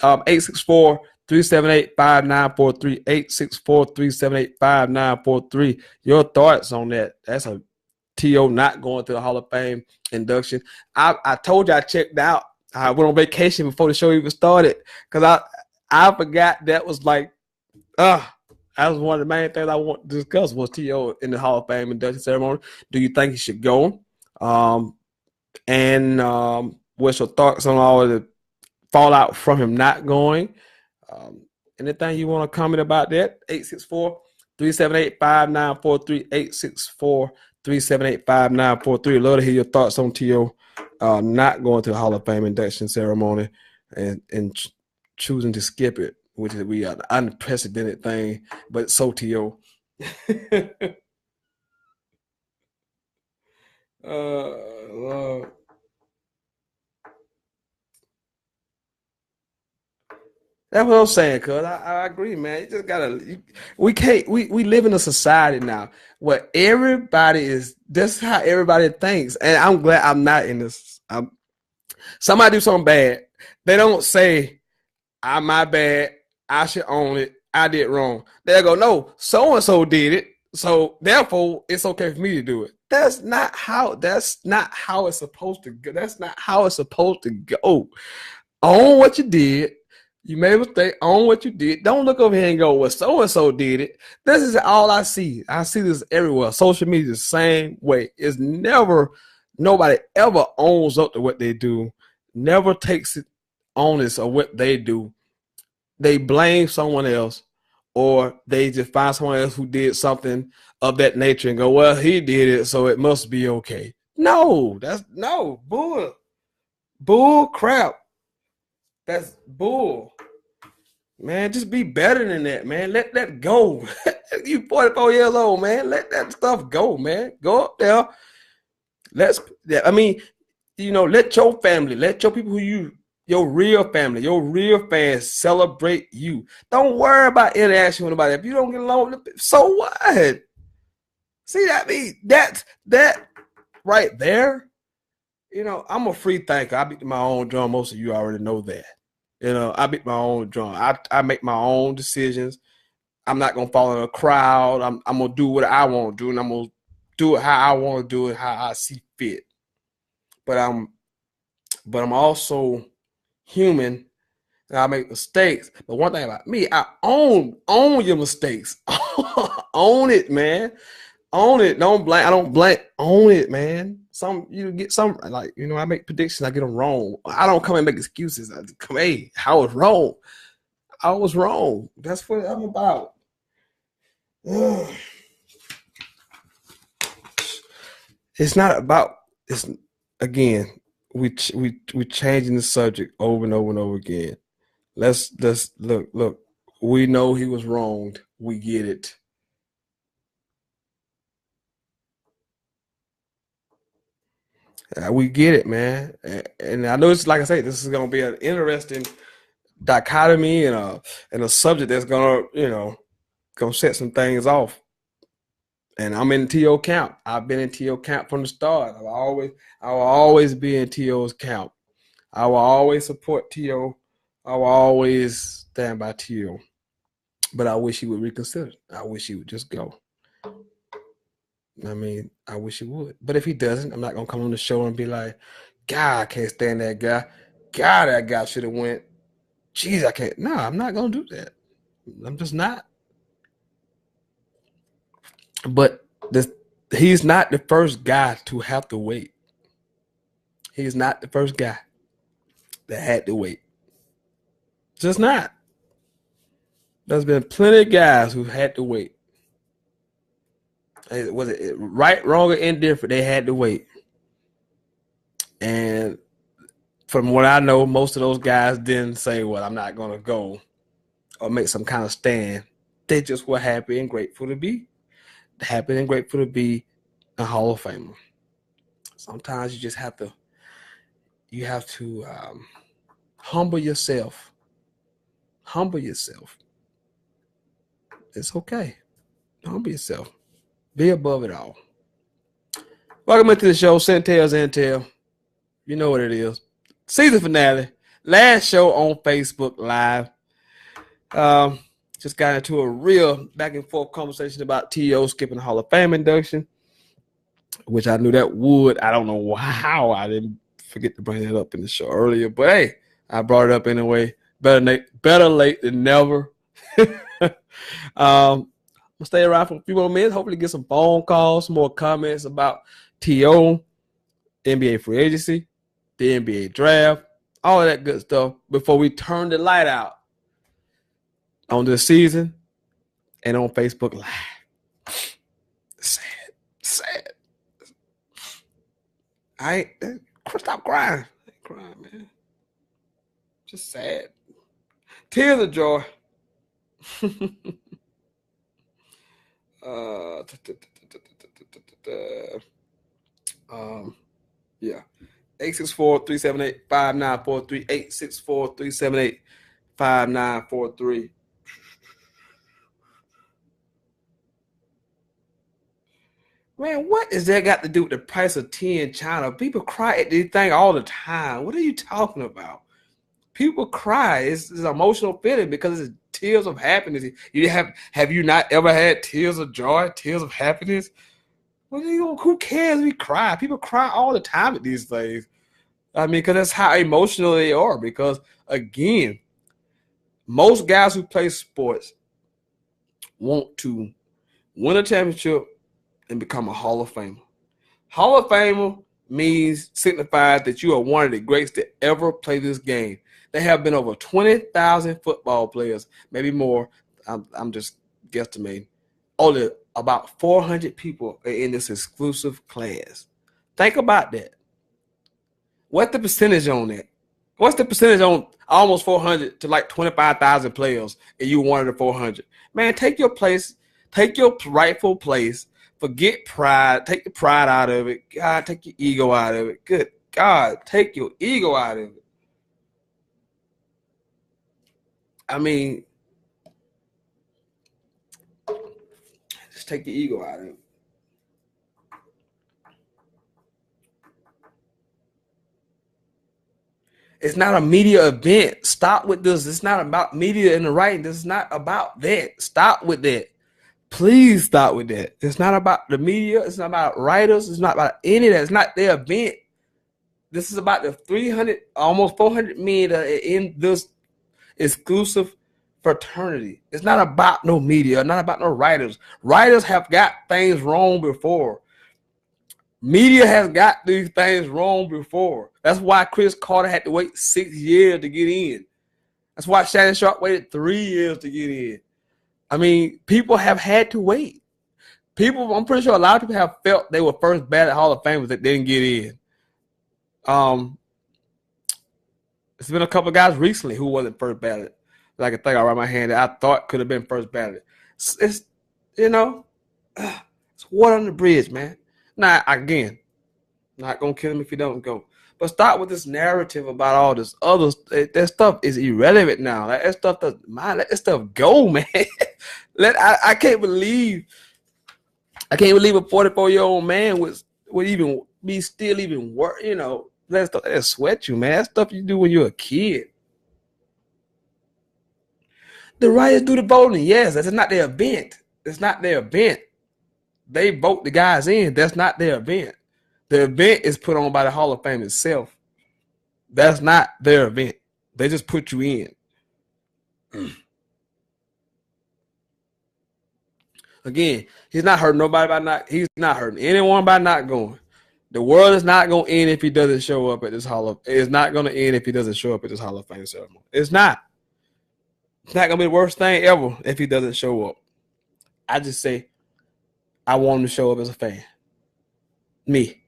S1: 864-378-5943. 864-378-5943. Your thoughts on that? That's a T.O. not going to the Hall of Fame induction. I told you I checked out. I went on vacation before the show even started because I forgot that was like that was one of the main things I want to discuss was T.O. in the Hall of Fame induction ceremony. Do you think he should go? What's your thoughts on all of the fallout from him not going? Anything you want to comment about that? 864-378-5943. 864-378-5943. Love to hear your thoughts on T.O. Not going to the Hall of Fame induction ceremony and choosing to skip it, which is an unprecedented thing, but so T.O. Lord. That's what I'm saying, cuz I agree, man. You just gotta we live in a society now where everybody is that's how everybody thinks. And I'm glad I'm not in this. Somebody do something bad. They don't say, I'm my bad, I should own it, I did wrong. They go, no, so and so did it. So therefore it's okay for me to do it. That's not how it's supposed to go. That's not how it's supposed to go. Own what you did. You made a mistake. Own what you did. Don't look over here and go, well, so-and-so did it. This is all I see. I see this everywhere. Social media is the same way. It's never, nobody ever owns up to what they do. Never takes it onus of what they do. They blame someone else or they just find someone else who did something of that nature and go, well, he did it, so it must be okay. No, bull crap. That's bull. Man, just be better than that, man. Let that go. You 44 years old, man. Let that stuff go, man. Go up there. Let your family, let your people your real family, your real fans celebrate you. Don't worry about interaction with nobody. If you don't get along, so what? See that? That right there. You know, I'm a free thinker. I beat my own drum. Most of you already know that. You know, I beat my own drum. I make my own decisions. I'm not gonna follow a crowd. I'm gonna do what I want to do, and I'm gonna do it how I want to do it, how I see fit. But I'm also human, and I make mistakes. But one thing about me, I own your mistakes. Own it, man. Own it. Don't blame. I don't blame. Own it, man. You get some I make predictions. I get them wrong. I don't come and make excuses. I just come, hey, I was wrong. I was wrong. That's what I'm about. It's not about. It's again. We changing the subject over and over and over again. Let's look. We know he was wronged. We get it. We get it, man. And I know it's like I say, this is gonna be an interesting dichotomy and a subject that's gonna set some things off. And I'm in T.O. camp. I've been in T.O. camp from the start. I will always be in T.O.'s camp. I will always support T.O. I will always stand by T.O. But I wish he would reconsider. I wish he would just go. I mean, I wish he would. But if he doesn't, I'm not going to come on the show and be like, God, I can't stand that guy. God, that guy should have went. Jeez, I can't. No, I'm not going to do that. I'm just not. But he's not the first guy to have to wait. He's not the first guy that had to wait. Just not. There's been plenty of guys who had to wait. Was it right, wrong, or indifferent? They had to wait. And from what I know, most of those guys didn't say, well, I'm not going to go or make some kind of stand. They just were happy and grateful to be a Hall of Famer. Sometimes you just have to humble yourself. Humble yourself. It's okay. Humble yourself. Be above it all. Welcome into the show, Sentell. You know what it is. Season finale. Last show on Facebook Live. Just got into a real back and forth conversation about T.O. skipping the Hall of Fame induction, which I knew that would. I don't know how I didn't forget to bring that up in the show earlier, but hey, I brought it up anyway. Better late than never. I'm gonna stay around for a few more minutes. Hopefully, get some phone calls, some more comments about T.O., NBA free agency, the NBA draft, all of that good stuff before we turn the light out on the season and on Facebook Live. Sad. Stop crying. I ain't crying, man. Just sad. Tears of joy. Yeah. 864-378-5943. 864-378-5943. Man, what is that got to do with the price of tea in China? People cry at this thing all the time. What are you talking about? People cry. It's an emotional feeling because it's tears of happiness. Have you not ever had tears of joy, tears of happiness? Who cares if we cry? People cry all the time at these things. I mean, because that's how emotional they are. Because, again, most guys who play sports want to win a championship and become a Hall of Famer. Hall of Famer signifies that you are one of the greats to ever play this game. There have been over 20,000 football players, maybe more. I'm just guesstimating. Only about 400 people are in this exclusive class. Think about that. What's the percentage on that? What's the percentage on almost 400 to like 25,000 players and you one of the 400? Man, take your place. Take your rightful place. Forget pride. Take the pride out of it. God, take your ego out of it. Good God, take your ego out of it. I mean, just take your ego out of it. It's not a media event. Stop with this. It's not about media in the writing. This is not about that. Stop with that. Please stop with that. It's not about the media. It's not about writers. It's not about any of that. It's not their event. This is about the 300, almost 400 men that are in this exclusive fraternity. It's not about no media, not about no writers. Writers have got things wrong before. Media has got these things wrong before. That's why Chris Carter had to wait 6 years to get in. That's why Shannon Sharp waited 3 years to get in. I mean, people have had to wait. I'm pretty sure a lot of people have felt they were first ballot Hall of Famers that didn't get in. It's been a couple of guys recently who wasn't first ballot. That I can think around my hand that I thought could have been first ballot. It's water on the bridge, man. Now, again, not going to kill him if he don't go. But start with this narrative about all this other that stuff is irrelevant now. Like, that stuff doesn't mind. Let that stuff go, man. I can't believe a 44-year-old man would even be still even work. That stuff that sweat you, man. That stuff you do when you're a kid. The writers do the voting. Yes, that's not their event. It's not their event. They vote the guys in. That's not their event. The event is put on by the Hall of Fame itself. That's not their event. They just put you in. Again, he's not hurting nobody by not. He's not hurting anyone by not going. The world is not going to end if he doesn't show up at this Hall of. It's not going to end if he doesn't show up at this Hall of Fame ceremony. It's not. It's not gonna be the worst thing ever if he doesn't show up. I just say I want him to show up as a fan. Me.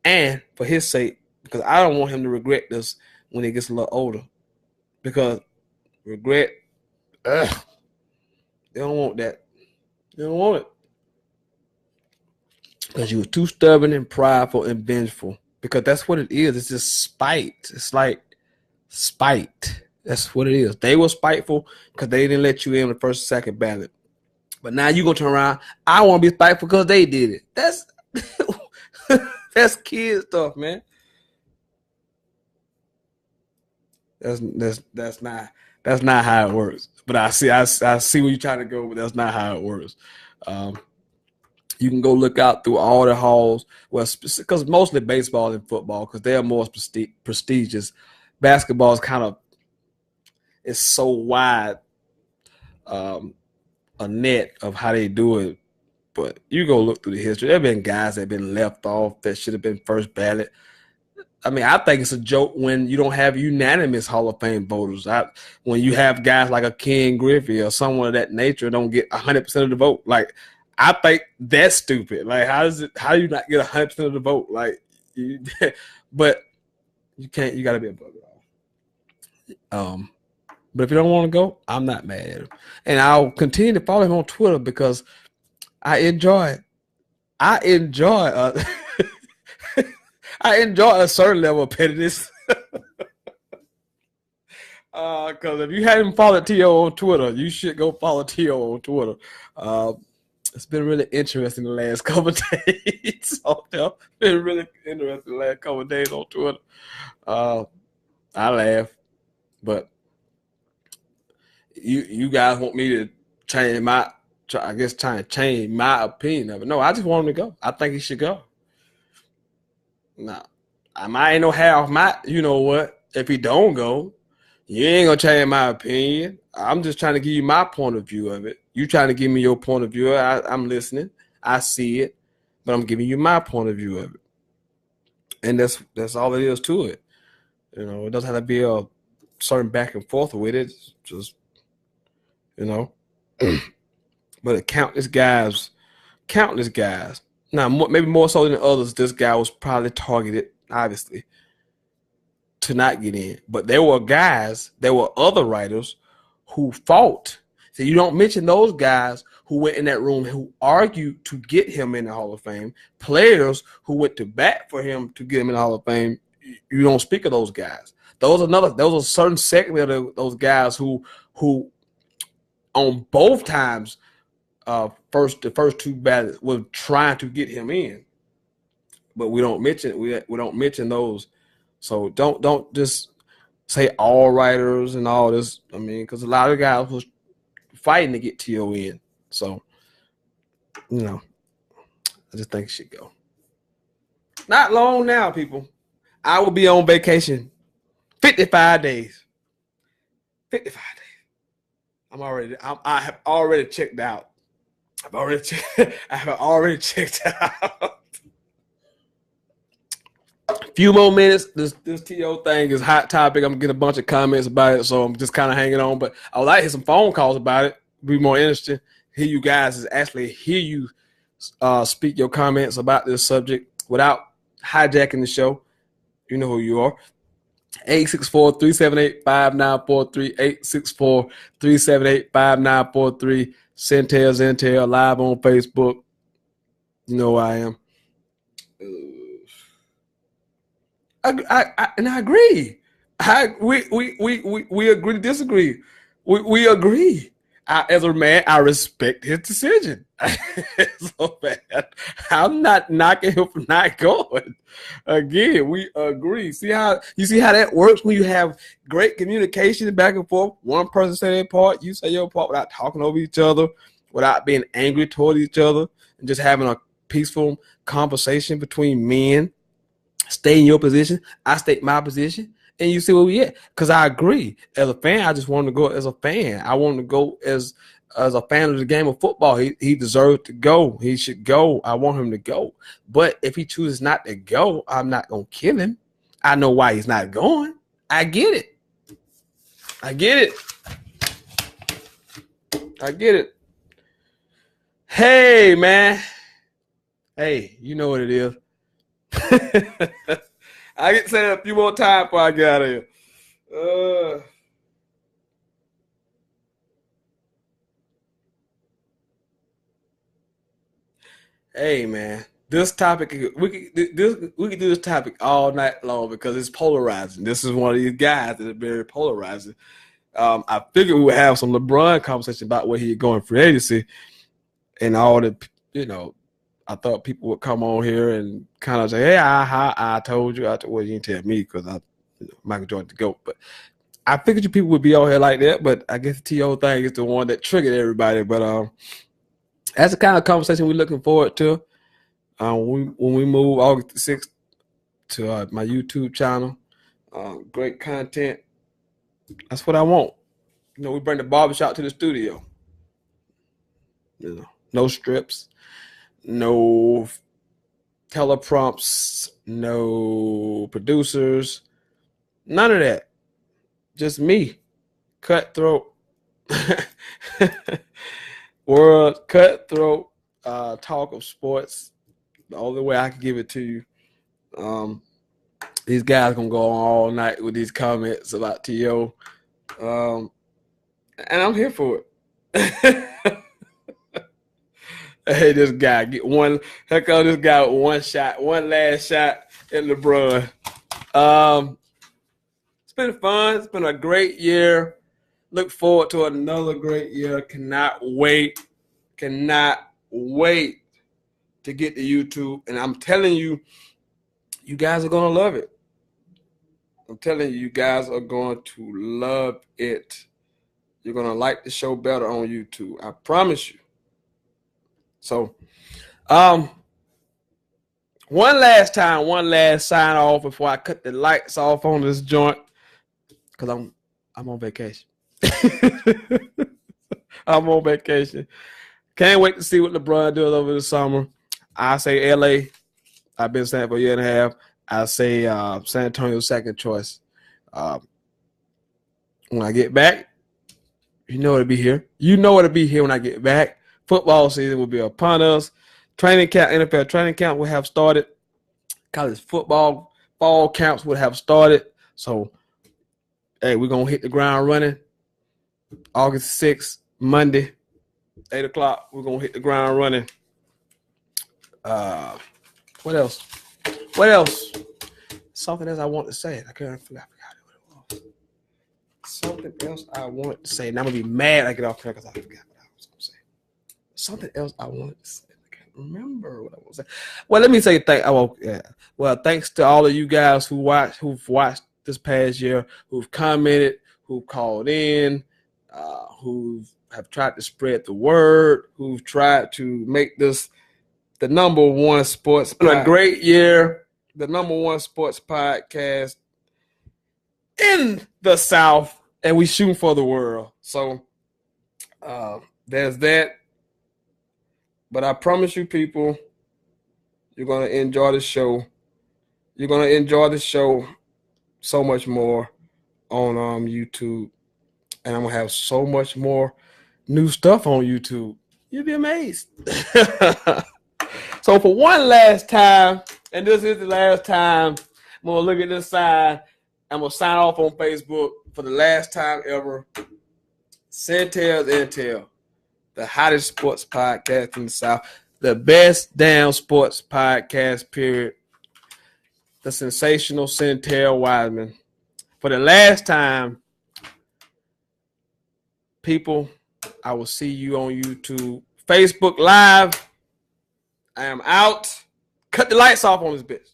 S1: And for his sake, because I don't want him to regret this when he gets a little older. Because regret, they don't want that. They don't want it. Because you were too stubborn and prideful and vengeful. Because that's what it is. It's just spite. It's like spite. That's what it is. They were spiteful because they didn't let you in the first, second ballot. But now you gonna turn around. I want to be spiteful because they did it. That's that's kid stuff, man. That's not how it works. But I see where you're trying to go, but that's not how it works. You can go look out through all the halls, well, because mostly baseball and football, because they are more prestigious. Basketball is kind of, it's so wide a net of how they do it. But you go look through the history. There have been guys that have been left off that should have been first ballot. I mean, I think it's a joke when you don't have unanimous Hall of Fame voters. When you have guys like a Ken Griffey or someone of that nature don't get 100% of the vote. Like, I think that's stupid. Like, how do you not get 100% of the vote? Like, but you can't. You got to be above it all. But if you don't want to go, I'm not mad at him, and I'll continue to follow him on Twitter because I enjoy it. I enjoy a certain level of pettiness. Because if you haven't followed T.O. on Twitter, you should go follow T.O. on Twitter. It's been really interesting the last couple of days. It's been really interesting the last couple of days on Twitter. I laugh, but you guys want me to change trying to change my opinion of it. No, I just want him to go. I think he should go. Nah, I ain't no half my. You know what? If he don't go, you ain't gonna change my opinion. I'm just trying to give you my point of view of it. You trying to give me your point of view. I'm listening. I see it, but I'm giving you my point of view of it. And that's all it is to it. You know, it doesn't have to be a certain back and forth with it. It's just, you know. But countless guys. Now, maybe more so than others, this guy was probably targeted, obviously, to not get in. But there were other writers who fought. So you don't mention those guys who went in that room who argued to get him in the Hall of Fame, players who went to bat for him to get him in the Hall of Fame. You don't speak of those guys. Those are a certain segment of those guys who on both times, the first two ballots were trying to get him in, but we don't mention those. So don't just say all writers and all this. I mean, because a lot of guys was fighting to get T.O. in. So, you know, I just think it should go. Not long now, people. I will be on vacation 55 days. 55 days. I have already checked out. I have already checked out. A few more minutes. This T.O. thing is hot topic. I'm getting a bunch of comments about it, so I'm just kind of hanging on. But I would like to hear some phone calls about it. Be more interesting. Hear you guys hear you speak your comments about this subject without hijacking the show. You know who you are. 864-378-5943. 864-378-5943. Sentell live on Facebook. You know who I am. I agree. We agree to disagree. We agree. As a man, I respect his decision. So bad. I'm not knocking him for not going. Again, we agree. You see how that works when you have great communication back and forth. One person say their part, you say your part without talking over each other, without being angry toward each other, and just having a peaceful conversation between men. Stay in your position. I state my position. And you see where we at. Because I agree. As a fan, I just want to go as a fan. I want to go as a fan of the game of football. He deserves to go. He should go. I want him to go. But if he chooses not to go, I'm not going to kill him. I know why he's not going. I get it. I get it. Hey, man. Hey, you know what it is. I get to say that a few more times before I get out of here. Hey, man. This topic, we could do this topic all night long because it's polarizing. This is one of these guys that are very polarizing. I figured we would have some LeBron conversation about where he's going free agency and all the, I thought people would come on here and kind of say, hey, I told you. Well, you didn't tell me because Michael Jordan to go. But I figured you people would be out here like that. But I guess the T.O. thing is the one that triggered everybody. But that's the kind of conversation we're looking forward to when we move August the 6th to my YouTube channel. Great content. That's what I want. We bring the barbershop to the studio. No strips, no teleprompts, no producers, none of that. Just me, cutthroat, world cutthroat talk of sports. The only way I can give it to you. These guys gonna go on all night with these comments about T.O. And I'm here for it. Hey, this guy get one. Heck, this guy with one last shot at LeBron. It's been fun. It's been a great year. Look forward to another great year. Cannot wait to get to YouTube. And I'm telling you, you guys are gonna love it. I'm telling you, you guys are going to love it. You're gonna like the show better on YouTube. I promise you. So, one last sign off before I cut the lights off on this joint, because I'm on vacation. I'm on vacation. Can't wait to see what LeBron does over the summer. I say LA. I've been saying for a year and a half. I say San Antonio second choice. When I get back, you know it'll be here. You know it'll be here when I get back. Football season will be upon us. Training camp, NFL training camp will have started. College football fall camps will have started. So, hey, we're going to hit the ground running. August 6th, Monday, 8 o'clock, we're going to hit the ground running. What else? Something else I want to say. I forgot what it was. Something else I want to say. And I'm going to be mad I get off here because I forgot what I was going to say. Something else I wanted to say. I can't remember what I was saying. Well, let me say thanks to all of you guys who've watched this past year, who've commented, who've called in, who have tried to spread the word, who've tried to make this the number one sports. It's been a great year. The number one sports podcast in the South, and we shooting for the world. So there's that. But I promise you, people, you're going to enjoy the show. You're going to enjoy the show so much more on YouTube. And I'm going to have so much more new stuff on YouTube. You'll be amazed. So for one last time, and this is the last time, I'm going to look at this side. I'm going to sign off on Facebook for the last time ever. Sentell, the hottest sports podcast in the South, the best damn sports podcast, period. The sensational Sentell Wiseman. For the last time, people, I will see you on YouTube. Facebook Live. I am out. Cut the lights off on this bitch.